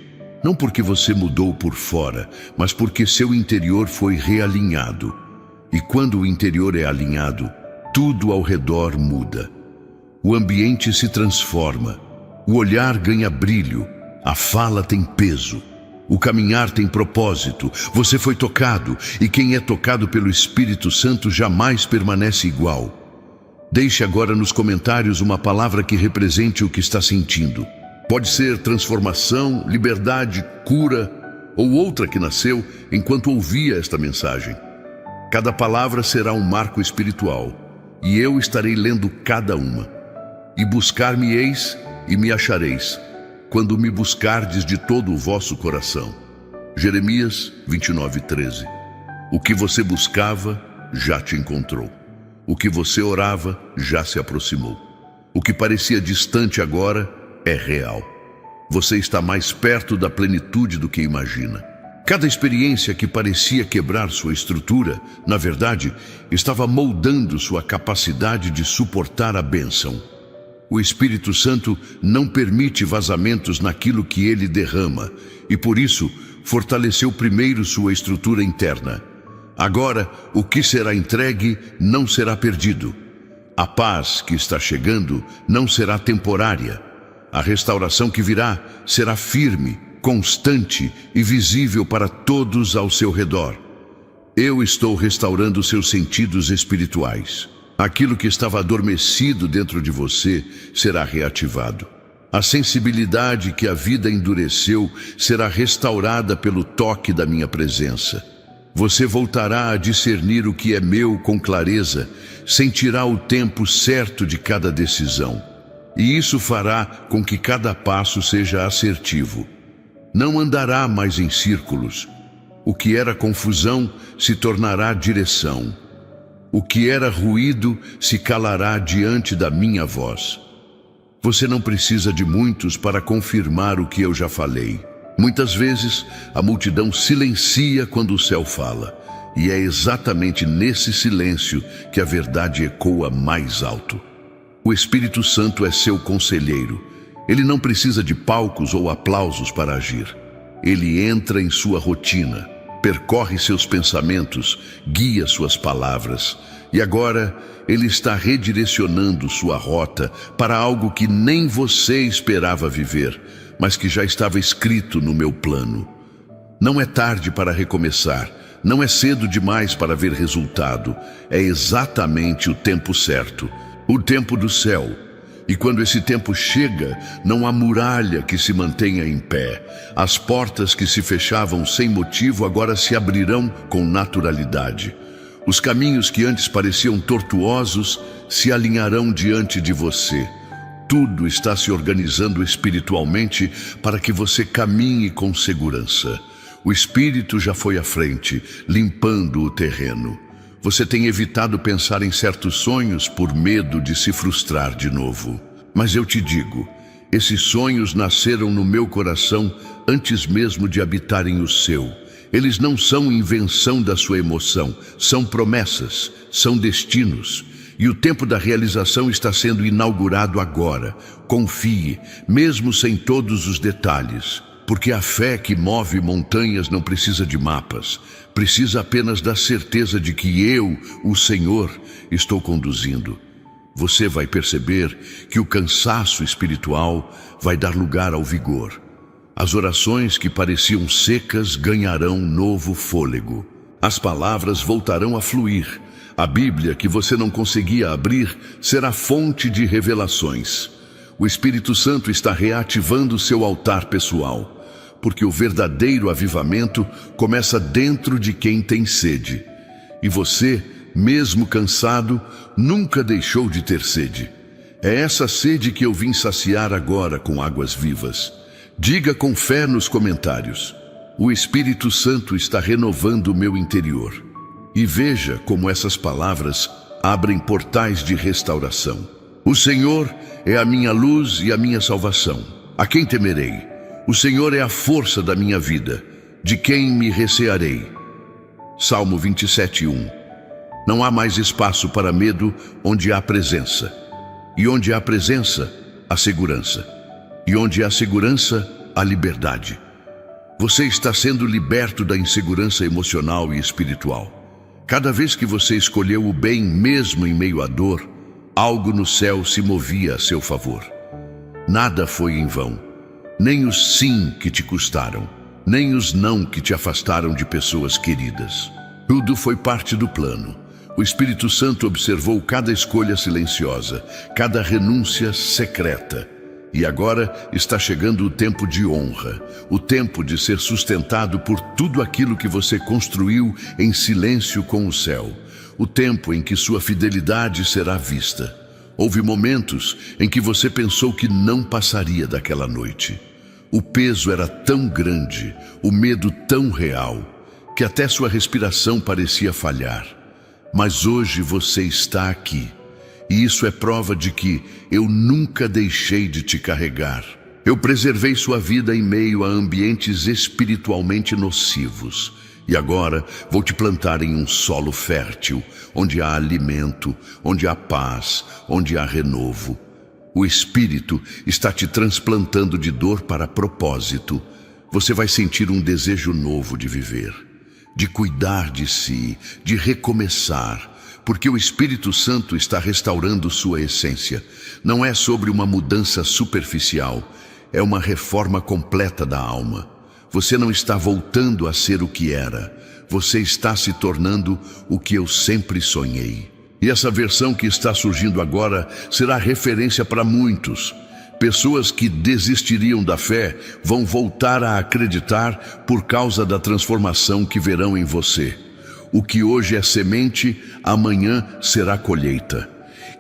Não porque você mudou por fora, mas porque seu interior foi realinhado. E quando o interior é alinhado, tudo ao redor muda. O ambiente se transforma, o olhar ganha brilho, a fala tem peso, o caminhar tem propósito. Você foi tocado, e quem é tocado pelo Espírito Santo jamais permanece igual. Deixe agora nos comentários uma palavra que represente o que está sentindo. Pode ser transformação, liberdade, cura, ou outra que nasceu enquanto ouvia esta mensagem. Cada palavra será um marco espiritual. E eu estarei lendo cada uma. E buscar-me-eis e me achareis, quando me buscardes de todo o vosso coração. Jeremias 29:13. O que você buscava, já te encontrou. O que você orava, já se aproximou. O que parecia distante agora, é real. Você está mais perto da plenitude do que imagina. Cada experiência que parecia quebrar sua estrutura, na verdade, estava moldando sua capacidade de suportar a bênção. O Espírito Santo não permite vazamentos naquilo que ele derrama, e por isso fortaleceu primeiro sua estrutura interna. Agora, o que será entregue não será perdido. A paz que está chegando não será temporária. A restauração que virá será firme, constante e visível para todos ao seu redor. Eu estou restaurando seus sentidos espirituais. Aquilo que estava adormecido dentro de você será reativado. A sensibilidade que a vida endureceu será restaurada pelo toque da minha presença. Você voltará a discernir o que é meu com clareza, sentirá o tempo certo de cada decisão. E isso fará com que cada passo seja assertivo. Não andará mais em círculos. O que era confusão se tornará direção. O que era ruído se calará diante da minha voz. Você não precisa de muitos para confirmar o que eu já falei. Muitas vezes, a multidão silencia quando o céu fala. E é exatamente nesse silêncio que a verdade ecoa mais alto. O Espírito Santo é seu conselheiro. Ele não precisa de palcos ou aplausos para agir. Ele entra em sua rotina, percorre seus pensamentos, guia suas palavras. E agora, ele está redirecionando sua rota para algo que nem você esperava viver, mas que já estava escrito no meu plano. Não é tarde para recomeçar, não é cedo demais para ver resultado. É exatamente o tempo certo, o tempo do céu. E quando esse tempo chega, não há muralha que se mantenha em pé. As portas que se fechavam sem motivo agora se abrirão com naturalidade. Os caminhos que antes pareciam tortuosos se alinharão diante de você. Tudo está se organizando espiritualmente para que você caminhe com segurança. O Espírito já foi à frente, limpando o terreno. Você tem evitado pensar em certos sonhos por medo de se frustrar de novo. Mas eu te digo, esses sonhos nasceram no meu coração antes mesmo de habitarem o seu. Eles não são invenção da sua emoção, são promessas, são destinos. E o tempo da realização está sendo inaugurado agora. Confie, mesmo sem todos os detalhes. Porque a fé que move montanhas não precisa de mapas. Precisa apenas da certeza de que eu, o Senhor, estou conduzindo. Você vai perceber que o cansaço espiritual vai dar lugar ao vigor. As orações que pareciam secas ganharão novo fôlego. As palavras voltarão a fluir. A Bíblia que você não conseguia abrir será fonte de revelações. O Espírito Santo está reativando seu altar pessoal, porque o verdadeiro avivamento começa dentro de quem tem sede. E você, mesmo cansado, nunca deixou de ter sede. É essa sede que eu vim saciar agora com águas vivas. Diga com fé nos comentários: o Espírito Santo está renovando o meu interior. E veja como essas palavras abrem portais de restauração. O Senhor é a minha luz e a minha salvação. A quem temerei? O Senhor é a força da minha vida. De quem me recearei? Salmo 27:1. Não há mais espaço para medo onde há presença. E onde há presença, há segurança. E onde há segurança, há liberdade. Você está sendo liberto da insegurança emocional e espiritual. Cada vez que você escolheu o bem mesmo em meio à dor, algo no céu se movia a seu favor. Nada foi em vão. Nem os sim que te custaram, nem os não que te afastaram de pessoas queridas. Tudo foi parte do plano. O Espírito Santo observou cada escolha silenciosa, cada renúncia secreta. E agora está chegando o tempo de honra, o tempo de ser sustentado por tudo aquilo que você construiu em silêncio com o céu, o tempo em que sua fidelidade será vista. Houve momentos em que você pensou que não passaria daquela noite. O peso era tão grande, o medo tão real, que até sua respiração parecia falhar. Mas hoje você está aqui. E isso é prova de que eu nunca deixei de te carregar. Eu preservei sua vida em meio a ambientes espiritualmente nocivos. E agora vou te plantar em um solo fértil, onde há alimento, onde há paz, onde há renovo. O Espírito está te transplantando de dor para propósito. Você vai sentir um desejo novo de viver, de cuidar de si, de recomeçar, porque o Espírito Santo está restaurando sua essência. Não é sobre uma mudança superficial, é uma reforma completa da alma. Você não está voltando a ser o que era, você está se tornando o que eu sempre sonhei. E essa versão que está surgindo agora será referência para muitos. Pessoas que desistiriam da fé vão voltar a acreditar por causa da transformação que verão em você. O que hoje é semente, amanhã será colheita.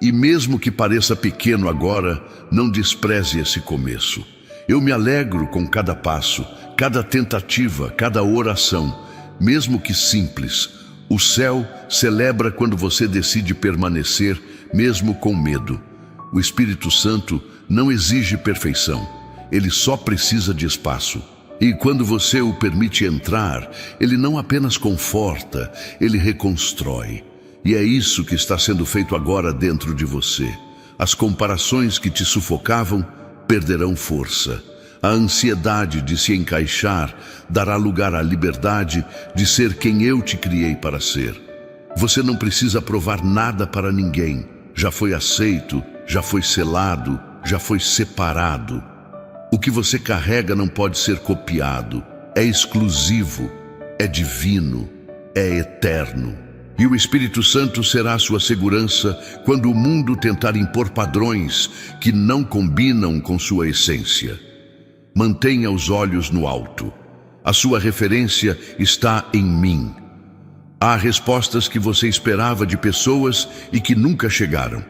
E mesmo que pareça pequeno agora, não despreze esse começo. Eu me alegro com cada passo, cada tentativa, cada oração, mesmo que simples. O céu celebra quando você decide permanecer, mesmo com medo. O Espírito Santo não exige perfeição, ele só precisa de espaço. E quando você o permite entrar, ele não apenas conforta, ele reconstrói. E é isso que está sendo feito agora dentro de você. As comparações que te sufocavam perderão força. A ansiedade de se encaixar dará lugar à liberdade de ser quem eu te criei para ser. Você não precisa provar nada para ninguém. Já foi aceito, já foi selado, já foi separado. O que você carrega não pode ser copiado. É exclusivo, é divino, é eterno. E o Espírito Santo será a sua segurança quando o mundo tentar impor padrões que não combinam com sua essência. Mantenha os olhos no alto. A sua referência está em mim. Há respostas que você esperava de pessoas e que nunca chegaram.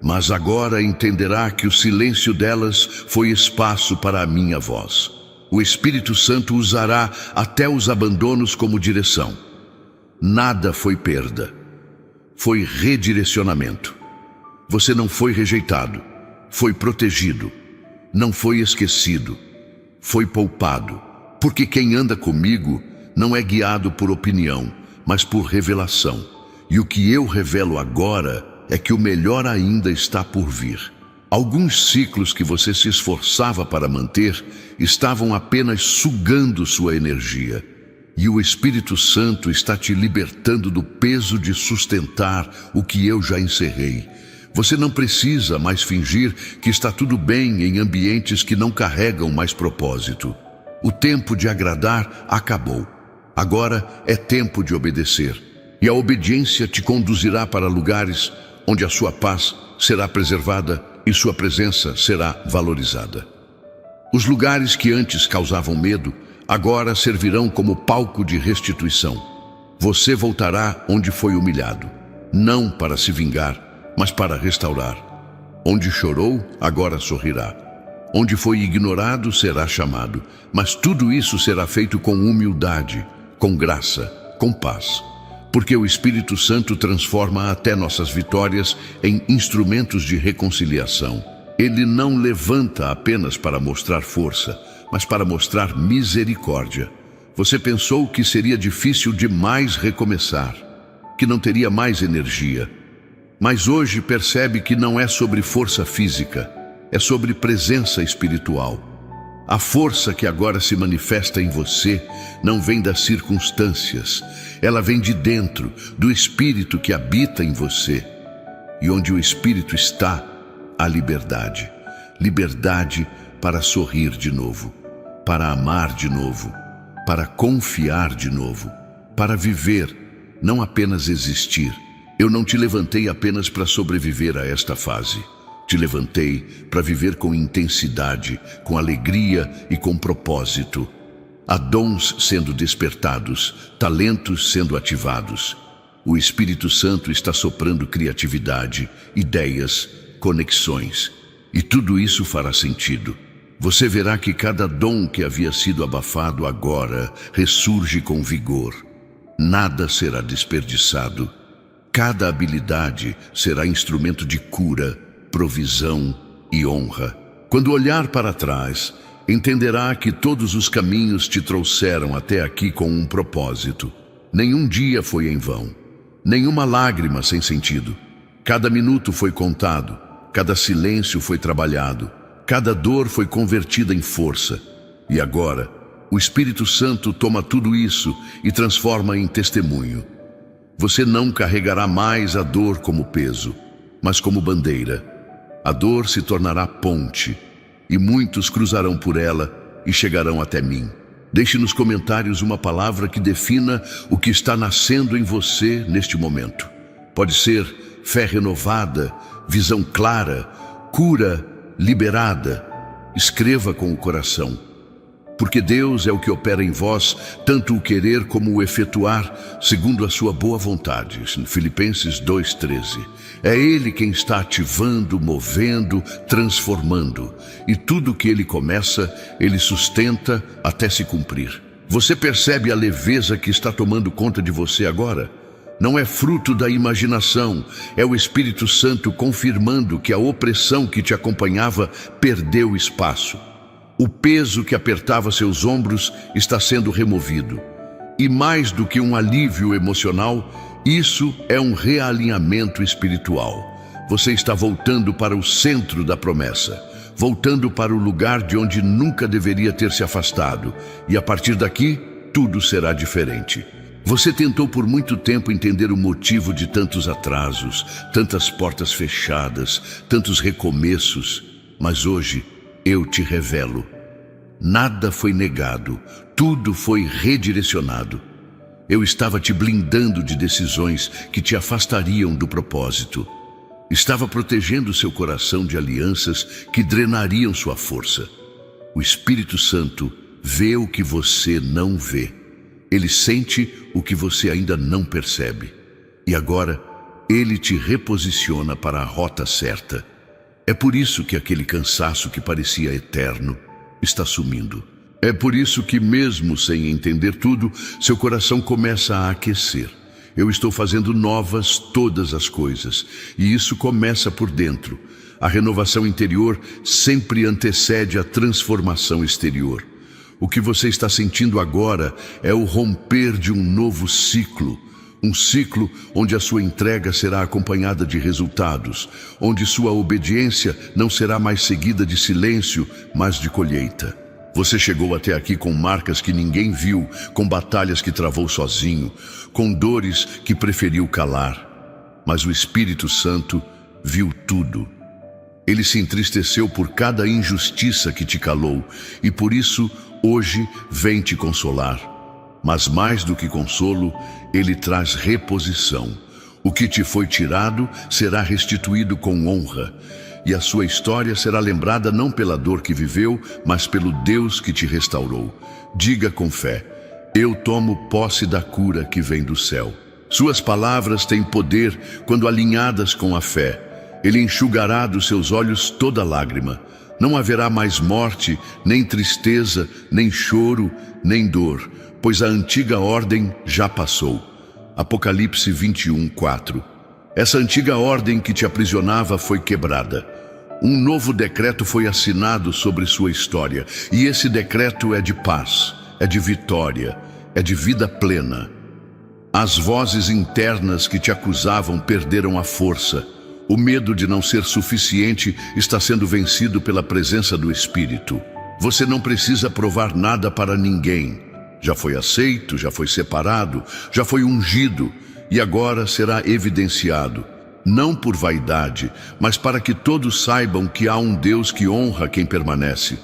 Mas agora entenderá que o silêncio delas foi espaço para a minha voz. O Espírito Santo usará até os abandonos como direção. Nada foi perda, foi redirecionamento. Você não foi rejeitado, foi protegido. Não foi esquecido, foi poupado. Porque quem anda comigo não é guiado por opinião, mas por revelação. E o que eu revelo agora é que o melhor ainda está por vir. Alguns ciclos que você se esforçava para manter estavam apenas sugando sua energia. E o Espírito Santo está te libertando do peso de sustentar o que eu já encerrei. Você não precisa mais fingir que está tudo bem em ambientes que não carregam mais propósito. O tempo de agradar acabou. Agora é tempo de obedecer. e a obediência te conduzirá para lugares onde a sua paz será preservada e sua presença será valorizada. Os lugares que antes causavam medo, agora servirão como palco de restituição. Você voltará onde foi humilhado, não para se vingar, mas para restaurar. Onde chorou, agora sorrirá. Onde foi ignorado, será chamado. Mas tudo isso será feito com humildade, com graça, com paz. Porque o Espírito Santo transforma até nossas vitórias em instrumentos de reconciliação. Ele não levanta apenas para mostrar força, mas para mostrar misericórdia. Você pensou que seria difícil demais recomeçar, que não teria mais energia. Mas hoje percebe que não é sobre força física, é sobre presença espiritual. A força que agora se manifesta em você não vem das circunstâncias, ela vem de dentro, do Espírito que habita em você. E onde o Espírito está, há liberdade. Liberdade para sorrir de novo, para amar de novo, para confiar de novo, para viver, não apenas existir. Eu não te levantei apenas para sobreviver a esta fase. Te levantei para viver com intensidade, com alegria e com propósito. Há dons sendo despertados, talentos sendo ativados. O Espírito Santo está soprando criatividade, ideias, conexões. E tudo isso fará sentido. Você verá que cada dom que havia sido abafado agora ressurge com vigor. Nada será desperdiçado. Cada habilidade será instrumento de cura, provisão e honra. Quando olhar para trás, entenderá que todos os caminhos te trouxeram até aqui com um propósito. Nenhum dia foi em vão, nenhuma lágrima sem sentido. Cada minuto foi contado, cada silêncio foi trabalhado, cada dor foi convertida em força. E agora, o Espírito Santo toma tudo isso e transforma em testemunho. Você não carregará mais a dor como peso, mas como bandeira. A dor se tornará ponte, e muitos cruzarão por ela e chegarão até mim. Deixe nos comentários uma palavra que defina o que está nascendo em você neste momento. Pode ser fé renovada, visão clara, cura liberada. Escreva com o coração. Porque Deus é o que opera em vós, tanto o querer como o efetuar, segundo a sua boa vontade. Filipenses 2:13. É Ele quem está ativando, movendo, transformando. E tudo que Ele começa, Ele sustenta até se cumprir. Você percebe a leveza que está tomando conta de você agora? Não é fruto da imaginação, é o Espírito Santo confirmando que a opressão que te acompanhava perdeu espaço. O peso que apertava seus ombros está sendo removido. E mais do que um alívio emocional, isso é um realinhamento espiritual. Você está voltando para o centro da promessa, voltando para o lugar de onde nunca deveria ter se afastado. E a partir daqui, tudo será diferente. Você tentou por muito tempo entender o motivo de tantos atrasos, tantas portas fechadas, tantos recomeços, mas hoje eu te revelo. Nada foi negado, tudo foi redirecionado. Eu estava te blindando de decisões que te afastariam do propósito. Estava protegendo seu coração de alianças que drenariam sua força. O Espírito Santo vê o que você não vê. Ele sente o que você ainda não percebe. E agora, Ele te reposiciona para a rota certa. É por isso que aquele cansaço que parecia eterno está sumindo. É por isso que, mesmo sem entender tudo, seu coração começa a aquecer. Eu estou fazendo novas todas as coisas, e isso começa por dentro. A renovação interior sempre antecede a transformação exterior. O que você está sentindo agora é o romper de um novo ciclo. Um ciclo onde a sua entrega será acompanhada de resultados, onde sua obediência não será mais seguida de silêncio, mas de colheita. Você chegou até aqui com marcas que ninguém viu, com batalhas que travou sozinho, com dores que preferiu calar. Mas o Espírito Santo viu tudo. Ele se entristeceu por cada injustiça que te calou, e por isso hoje vem te consolar. Mas mais do que consolo, ele traz reposição. O que te foi tirado será restituído com honra, e a sua história será lembrada não pela dor que viveu, mas pelo Deus que te restaurou. Diga com fé: eu tomo posse da cura que vem do céu. Suas palavras têm poder quando alinhadas com a fé. Ele enxugará dos seus olhos toda lágrima. Não haverá mais morte, nem tristeza, nem choro, nem dor, pois a antiga ordem já passou. Apocalipse 21:4. Essa antiga ordem que te aprisionava foi quebrada. Um novo decreto foi assinado sobre sua história, e esse decreto é de paz, é de vitória, é de vida plena. As vozes internas que te acusavam perderam a força. O medo de não ser suficiente está sendo vencido pela presença do Espírito. Você não precisa provar nada para ninguém. Já foi aceito, já foi separado, já foi ungido e agora será evidenciado. Não por vaidade, mas para que todos saibam que há um Deus que honra quem permanece.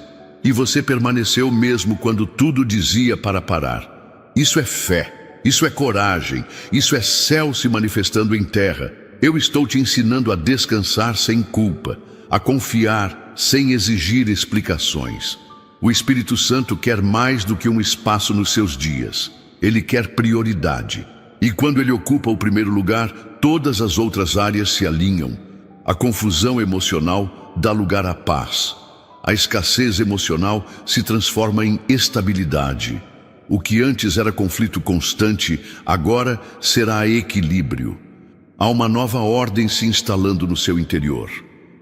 E você permaneceu mesmo quando tudo dizia para parar. Isso é fé, isso é coragem, isso é céu se manifestando em terra. Eu estou te ensinando a descansar sem culpa, a confiar sem exigir explicações. O Espírito Santo quer mais do que um espaço nos seus dias. Ele quer prioridade. E quando ele ocupa o primeiro lugar, todas as outras áreas se alinham. A confusão emocional dá lugar à paz. A escassez emocional se transforma em estabilidade. O que antes era conflito constante, agora será equilíbrio. Há uma nova ordem se instalando no seu interior.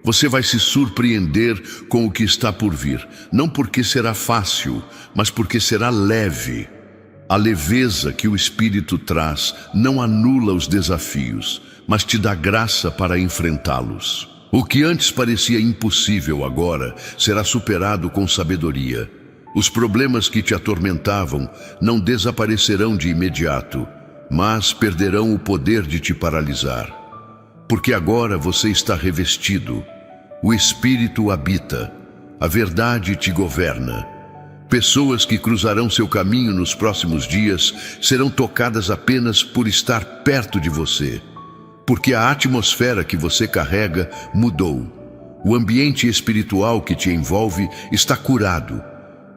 Você vai se surpreender com o que está por vir, não porque será fácil, mas porque será leve. A leveza que o Espírito traz não anula os desafios, mas te dá graça para enfrentá-los. O que antes parecia impossível agora será superado com sabedoria. Os problemas que te atormentavam não desaparecerão de imediato, mas perderão o poder de te paralisar. Porque agora você está revestido. O Espírito habita. A verdade te governa. Pessoas que cruzarão seu caminho nos próximos dias serão tocadas apenas por estar perto de você. Porque a atmosfera que você carrega mudou. O ambiente espiritual que te envolve está curado.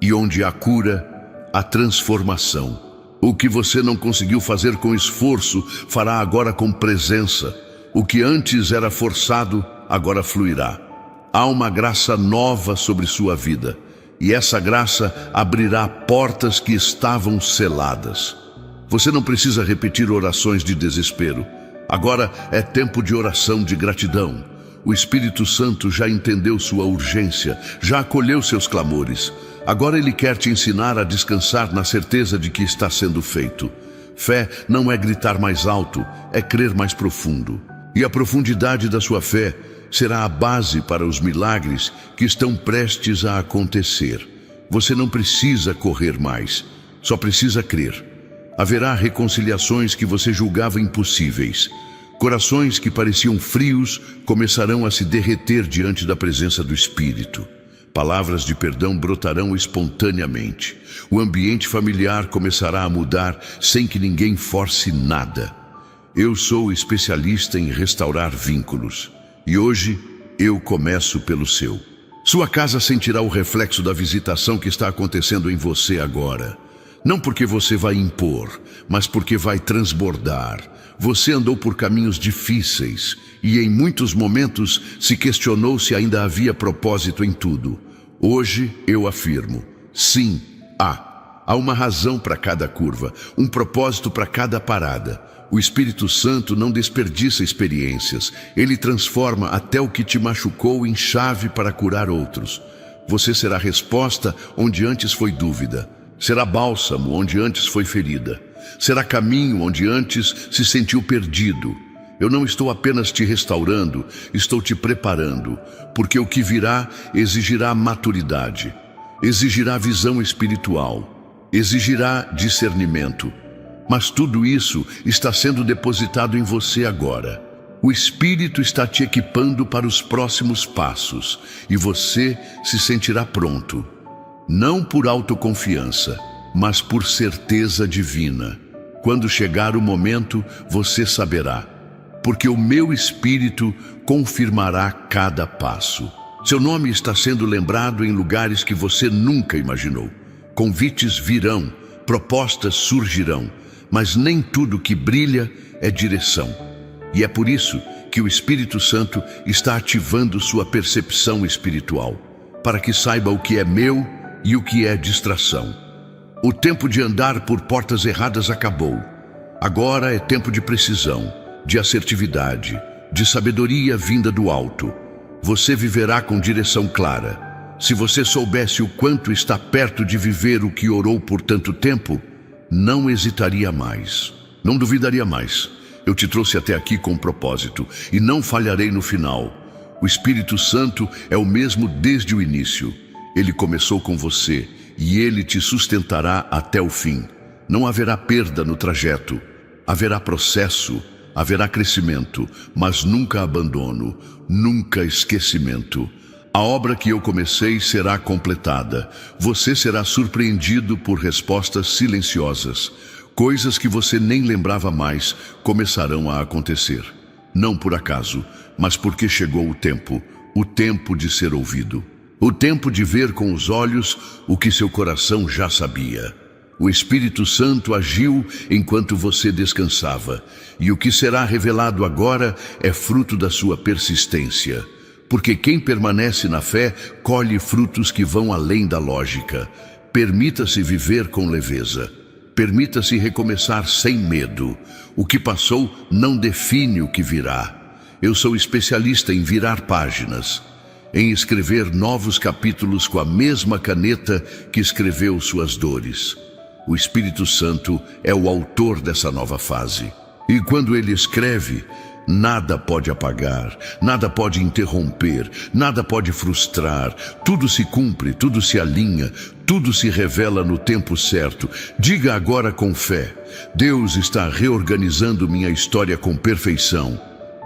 E onde há cura, há transformação. O que você não conseguiu fazer com esforço, fará agora com presença. O que antes era forçado, agora fluirá. Há uma graça nova sobre sua vida, e essa graça abrirá portas que estavam seladas. Você não precisa repetir orações de desespero. Agora é tempo de oração de gratidão. O Espírito Santo já entendeu sua urgência, já acolheu seus clamores. Agora ele quer te ensinar a descansar na certeza de que está sendo feito. Fé não é gritar mais alto, é crer mais profundo. E a profundidade da sua fé será a base para os milagres que estão prestes a acontecer. Você não precisa correr mais, só precisa crer. Haverá reconciliações que você julgava impossíveis. Corações que pareciam frios começarão a se derreter diante da presença do Espírito. Palavras de perdão brotarão espontaneamente. O ambiente familiar começará a mudar sem que ninguém force nada. Eu sou especialista em restaurar vínculos. E hoje eu começo pelo seu. Sua casa sentirá o reflexo da visitação que está acontecendo em você agora. Não porque você vai impor, mas porque vai transbordar. Você andou por caminhos difíceis e em muitos momentos se questionou se ainda havia propósito em tudo. Hoje eu afirmo, sim, há. Há uma razão para cada curva, um propósito para cada parada. O Espírito Santo não desperdiça experiências. Ele transforma até o que te machucou em chave para curar outros. Você será resposta onde antes foi dúvida. Será bálsamo onde antes foi ferida. Será caminho onde antes se sentiu perdido. Eu não estou apenas te restaurando, estou te preparando, porque o que virá exigirá maturidade, exigirá visão espiritual, exigirá discernimento. Mas tudo isso está sendo depositado em você agora. O Espírito está te equipando para os próximos passos, e você se sentirá pronto. Não por autoconfiança, mas por certeza divina. Quando chegar o momento, você saberá, porque o meu Espírito confirmará cada passo. Seu nome está sendo lembrado em lugares que você nunca imaginou. Convites virão, propostas surgirão, mas nem tudo que brilha é direção. E é por isso que o Espírito Santo está ativando sua percepção espiritual, para que saiba o que é meu e o que é distração. O tempo de andar por portas erradas acabou. Agora é tempo de precisão, de assertividade, de sabedoria vinda do alto. Você viverá com direção clara. Se você soubesse o quanto está perto de viver o que orou por tanto tempo, não hesitaria mais, não duvidaria mais. Eu te trouxe até aqui com um propósito e não falharei no final. O Espírito Santo é o mesmo desde o início. Ele começou com você e ele te sustentará até o fim. Não haverá perda no trajeto. Haverá processo, haverá crescimento, mas nunca abandono, nunca esquecimento. A obra que eu comecei será completada. Você será surpreendido por respostas silenciosas. Coisas que você nem lembrava mais começarão a acontecer. Não por acaso, mas porque chegou o tempo de ser ouvido. O tempo de ver com os olhos o que seu coração já sabia. O Espírito Santo agiu enquanto você descansava, e o que será revelado agora é fruto da sua persistência. Porque quem permanece na fé colhe frutos que vão além da lógica. Permita-se viver com leveza. Permita-se recomeçar sem medo. O que passou não define o que virá. Eu sou especialista em virar páginas, em escrever novos capítulos com a mesma caneta que escreveu suas dores. O Espírito Santo é o autor dessa nova fase. E quando ele escreve, nada pode apagar, nada pode interromper, nada pode frustrar. Tudo se cumpre, tudo se alinha, tudo se revela no tempo certo. Diga agora com fé: Deus está reorganizando minha história com perfeição.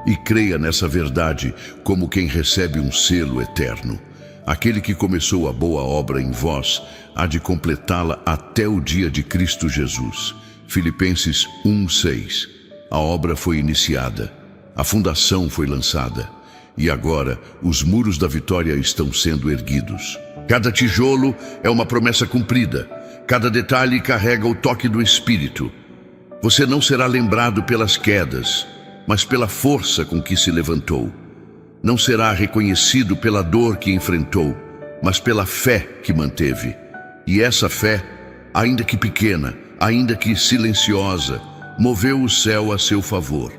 E creia nessa verdade como quem recebe um selo eterno. Aquele que começou a boa obra em vós há de completá-la até o dia de Cristo Jesus. Filipenses 1:6. A obra foi iniciada, a fundação foi lançada, e agora os muros da vitória estão sendo erguidos. Cada tijolo é uma promessa cumprida, cada detalhe carrega o toque do Espírito. Você não será lembrado pelas quedas, mas pela força com que se levantou. Não será reconhecido pela dor que enfrentou, mas pela fé que manteve. E essa fé, ainda que pequena, ainda que silenciosa, moveu o céu a seu favor.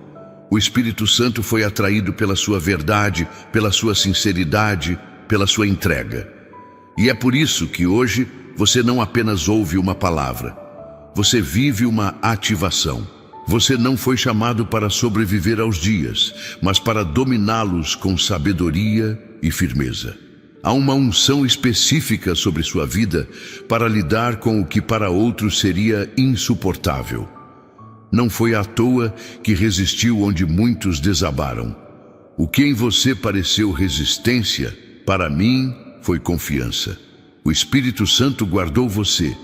O Espírito Santo foi atraído pela sua verdade, pela sua sinceridade, pela sua entrega. E é por isso que hoje você não apenas ouve uma palavra, você vive uma ativação. Você não foi chamado para sobreviver aos dias, mas para dominá-los com sabedoria e firmeza. Há uma unção específica sobre sua vida para lidar com o que para outros seria insuportável. Não foi à toa que resistiu onde muitos desabaram. O que em você pareceu resistência, para mim foi confiança. O Espírito Santo guardou você,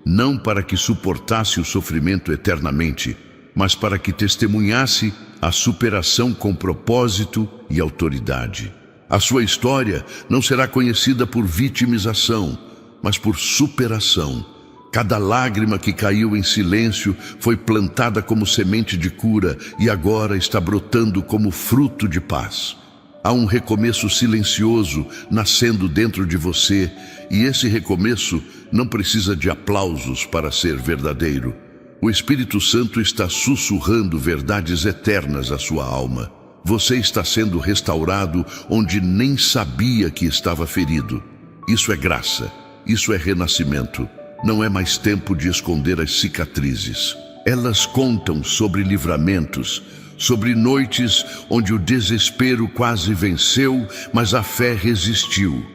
não para que suportasse o sofrimento eternamente, mas para que testemunhasse a superação com propósito e autoridade. A sua história não será conhecida por vitimização, mas por superação. Cada lágrima que caiu em silêncio foi plantada como semente de cura e agora está brotando como fruto de paz. Há um recomeço silencioso nascendo dentro de você, e esse recomeço não precisa de aplausos para ser verdadeiro. O Espírito Santo está sussurrando verdades eternas à sua alma. Você está sendo restaurado onde nem sabia que estava ferido. Isso é graça, isso é renascimento. Não é mais tempo de esconder as cicatrizes. Elas contam sobre livramentos, sobre noites onde o desespero quase venceu, mas a fé resistiu.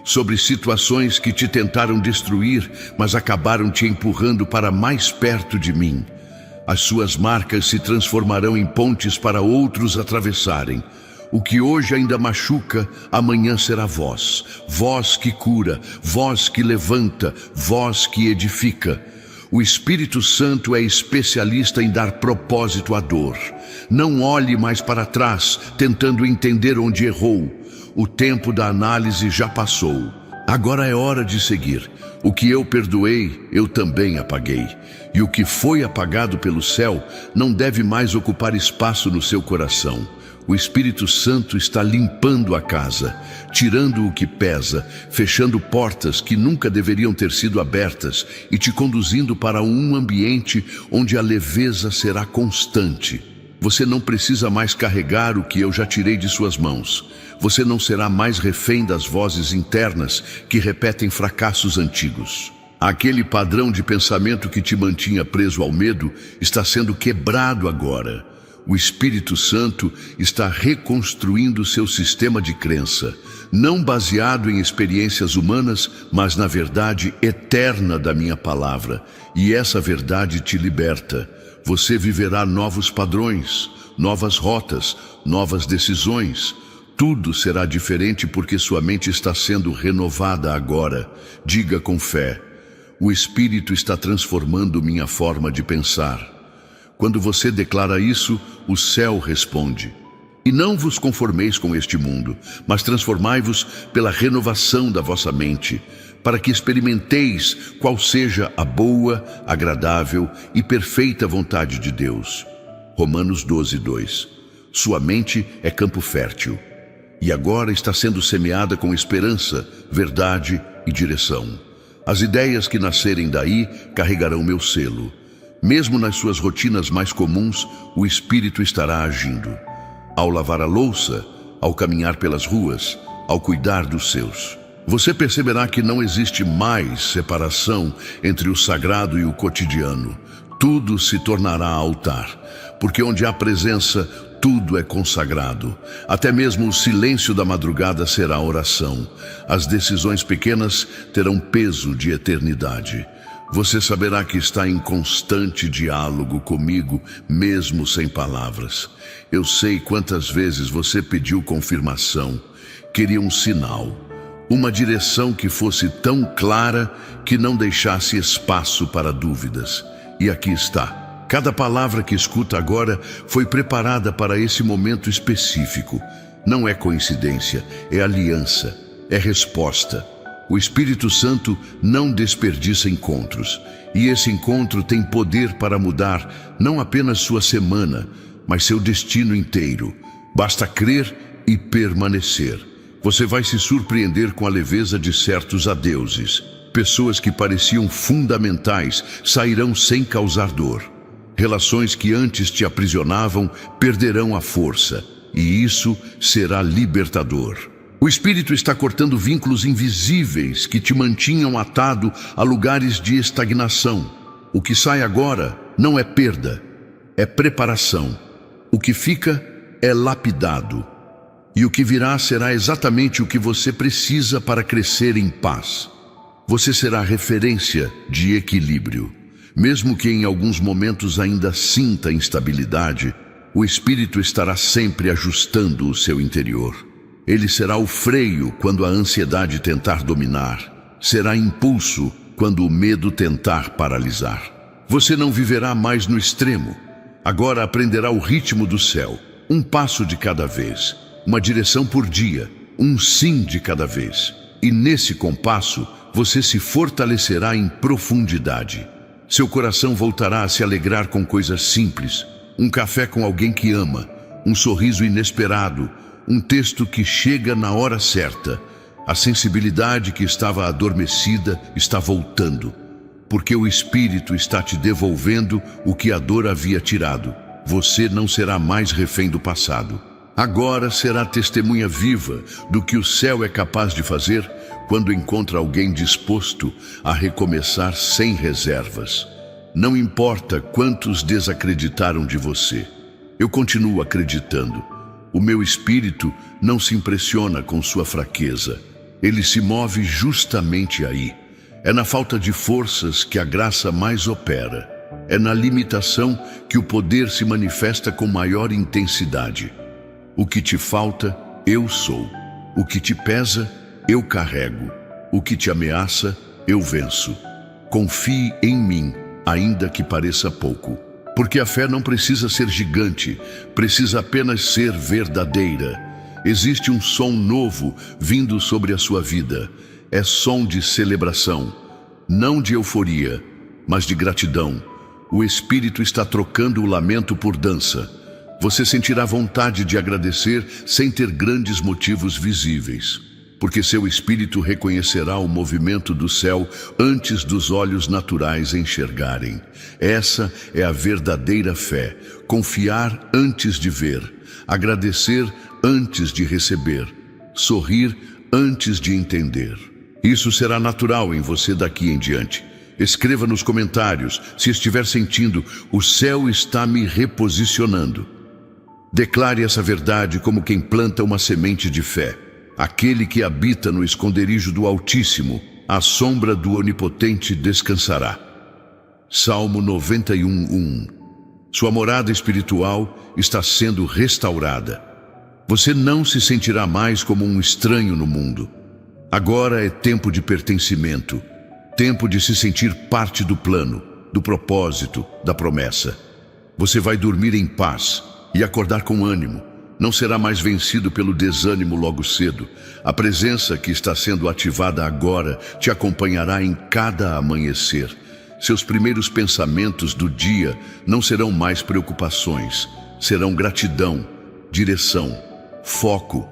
Sobre situações que te tentaram destruir, mas acabaram te empurrando para mais perto de mim. As suas marcas se transformarão em pontes para outros atravessarem. O que hoje ainda machuca, amanhã será voz. Voz que cura, voz que levanta, voz que edifica. O Espírito Santo é especialista em dar propósito à dor. Não olhe mais para trás, tentando entender onde errou. O tempo da análise já passou. Agora é hora de seguir. O que eu perdoei, eu também apaguei. E o que foi apagado pelo céu não deve mais ocupar espaço no seu coração. O Espírito Santo está limpando a casa, tirando o que pesa, fechando portas que nunca deveriam ter sido abertas e te conduzindo para um ambiente onde a leveza será constante. Você não precisa mais carregar o que eu já tirei de suas mãos. Você não será mais refém das vozes internas que repetem fracassos antigos. Aquele padrão de pensamento que te mantinha preso ao medo está sendo quebrado agora. O Espírito Santo está reconstruindo seu sistema de crença, não baseado em experiências humanas, mas na verdade eterna da minha palavra. E essa verdade te liberta. Você viverá novos padrões, novas rotas, novas decisões. Tudo será diferente porque sua mente está sendo renovada agora. Diga com fé: o Espírito está transformando minha forma de pensar. Quando você declara isso, o céu responde: e não vos conformeis com este mundo, mas transformai-vos pela renovação da vossa mente, para que experimenteis qual seja a boa, agradável e perfeita vontade de Deus. Romanos 12:2. Sua mente é campo fértil, e agora está sendo semeada com esperança, verdade e direção. As ideias que nascerem daí carregarão meu selo. Mesmo nas suas rotinas mais comuns, o Espírito estará agindo. Ao lavar a louça, ao caminhar pelas ruas, ao cuidar dos seus. Você perceberá que não existe mais separação entre o sagrado e o cotidiano. Tudo se tornará altar, porque onde há presença, tudo é consagrado. Até mesmo o silêncio da madrugada será oração. As decisões pequenas terão peso de eternidade. Você saberá que está em constante diálogo comigo, mesmo sem palavras. Eu sei quantas vezes você pediu confirmação, queria um sinal, uma direção que fosse tão clara que não deixasse espaço para dúvidas. E aqui está. Cada palavra que escuta agora foi preparada para esse momento específico. Não é coincidência, é aliança, é resposta. O Espírito Santo não desperdiça encontros, e esse encontro tem poder para mudar não apenas sua semana, mas seu destino inteiro. Basta crer e permanecer. Você vai se surpreender com a leveza de certos adeuses. Pessoas que pareciam fundamentais sairão sem causar dor. Relações que antes te aprisionavam perderão a força, e isso será libertador. O Espírito está cortando vínculos invisíveis que te mantinham atado a lugares de estagnação. O que sai agora não é perda, é preparação. O que fica é lapidado. E o que virá será exatamente o que você precisa para crescer em paz. Você será referência de equilíbrio. Mesmo que em alguns momentos ainda sinta instabilidade, o Espírito estará sempre ajustando o seu interior. Ele será o freio quando a ansiedade tentar dominar. Será impulso quando o medo tentar paralisar. Você não viverá mais no extremo. Agora aprenderá o ritmo do céu. Um passo de cada vez. Uma direção por dia. Um sim de cada vez. E nesse compasso, você se fortalecerá em profundidade. Seu coração voltará a se alegrar com coisas simples. Um café com alguém que ama. Um sorriso inesperado. Um texto que chega na hora certa. A sensibilidade que estava adormecida está voltando, porque o Espírito está te devolvendo o que a dor havia tirado. Você não será mais refém do passado. Agora será testemunha viva do que o céu é capaz de fazer quando encontra alguém disposto a recomeçar sem reservas. Não importa quantos desacreditaram de você, eu continuo acreditando. O meu espírito não se impressiona com sua fraqueza. Ele se move justamente aí. É na falta de forças que a graça mais opera. É na limitação que o poder se manifesta com maior intensidade. O que te falta, eu sou. O que te pesa, eu carrego. O que te ameaça, eu venço. Confie em mim. ainda que pareça pouco. Porque a fé não precisa ser gigante, precisa apenas ser verdadeira. Existe um som novo vindo sobre a sua vida. É som de celebração, não de euforia, mas de gratidão. O Espírito está trocando o lamento por dança. Você sentirá vontade de agradecer sem ter grandes motivos visíveis, porque seu espírito reconhecerá o movimento do céu antes dos olhos naturais enxergarem. Essa é a verdadeira fé. Confiar antes de ver, agradecer antes de receber, sorrir antes de entender. Isso será natural em você daqui em diante. Escreva nos comentários se estiver sentindo: o céu está me reposicionando. Declare essa verdade como quem planta uma semente de fé. Aquele que habita no esconderijo do Altíssimo, à sombra do Onipotente descansará. Salmo 91:1. Sua morada espiritual está sendo restaurada. Você não se sentirá mais como um estranho no mundo. Agora é tempo de pertencimento, tempo de se sentir parte do plano, do propósito, da promessa. Você vai dormir em paz e acordar com ânimo. Não será mais vencido pelo desânimo logo cedo. A presença que está sendo ativada agora te acompanhará em cada amanhecer. Seus primeiros pensamentos do dia não serão mais preocupações, serão gratidão, direção, foco.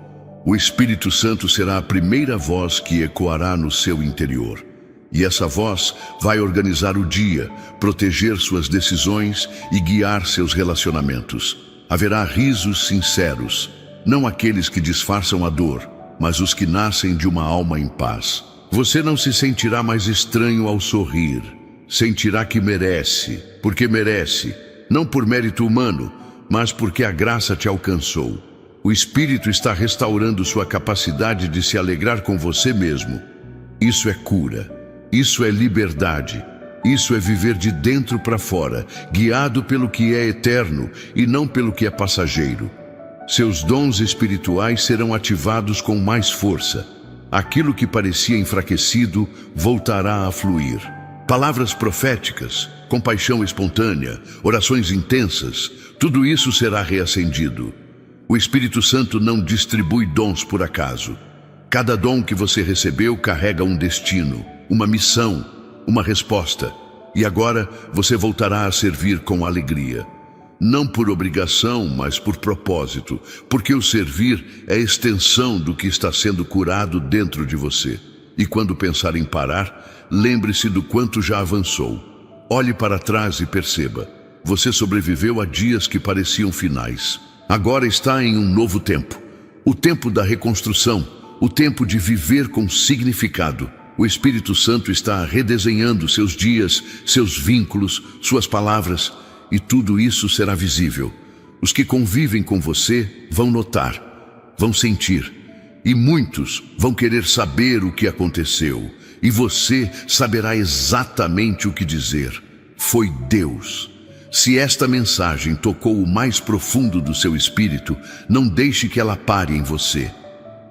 O Espírito Santo será a primeira voz que ecoará no seu interior. E essa voz vai organizar o dia, proteger suas decisões e guiar seus relacionamentos. Haverá risos sinceros, não aqueles que disfarçam a dor, mas os que nascem de uma alma em paz. Você não se sentirá mais estranho ao sorrir. Sentirá que merece, porque merece, não por mérito humano, mas porque a graça te alcançou. O Espírito está restaurando sua capacidade de se alegrar com você mesmo. Isso é cura, isso é liberdade, isso é viver de dentro para fora, guiado pelo que é eterno e não pelo que é passageiro. Seus dons espirituais serão ativados com mais força. Aquilo que parecia enfraquecido voltará a fluir. Palavras proféticas, compaixão espontânea, orações intensas, tudo isso será reacendido. O Espírito Santo não distribui dons por acaso. Cada dom que você recebeu carrega um destino, uma missão, uma resposta. E agora você voltará a servir com alegria. Não por obrigação, mas por propósito, porque o servir é extensão do que está sendo curado dentro de você. E quando pensar em parar, lembre-se do quanto já avançou. Olhe para trás e perceba: você sobreviveu a dias que pareciam finais. Agora está em um novo tempo. O tempo da reconstrução, o tempo de viver com significado. O Espírito Santo está redesenhando seus dias, seus vínculos, suas palavras, e tudo isso será visível. Os que convivem com você vão notar, vão sentir, e muitos vão querer saber o que aconteceu, e você saberá exatamente o que dizer. Foi Deus. Se esta mensagem tocou o mais profundo do seu espírito, não deixe que ela pare em você.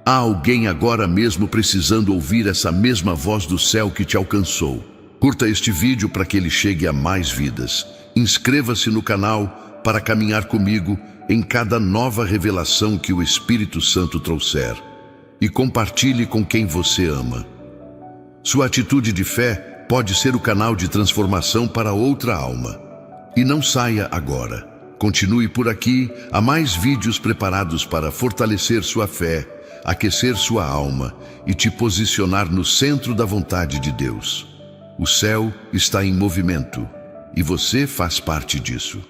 Há alguém agora mesmo precisando ouvir essa mesma voz do céu que te alcançou. Curta este vídeo para que ele chegue a mais vidas. Inscreva-se no canal para caminhar comigo em cada nova revelação que o Espírito Santo trouxer. E compartilhe com quem você ama. Sua atitude de fé pode ser o canal de transformação para outra alma. E não saia agora. Continue por aqui, há mais vídeos preparados para fortalecer sua fé, aquecer sua alma e te posicionar no centro da vontade de Deus. O céu está em movimento e você faz parte disso.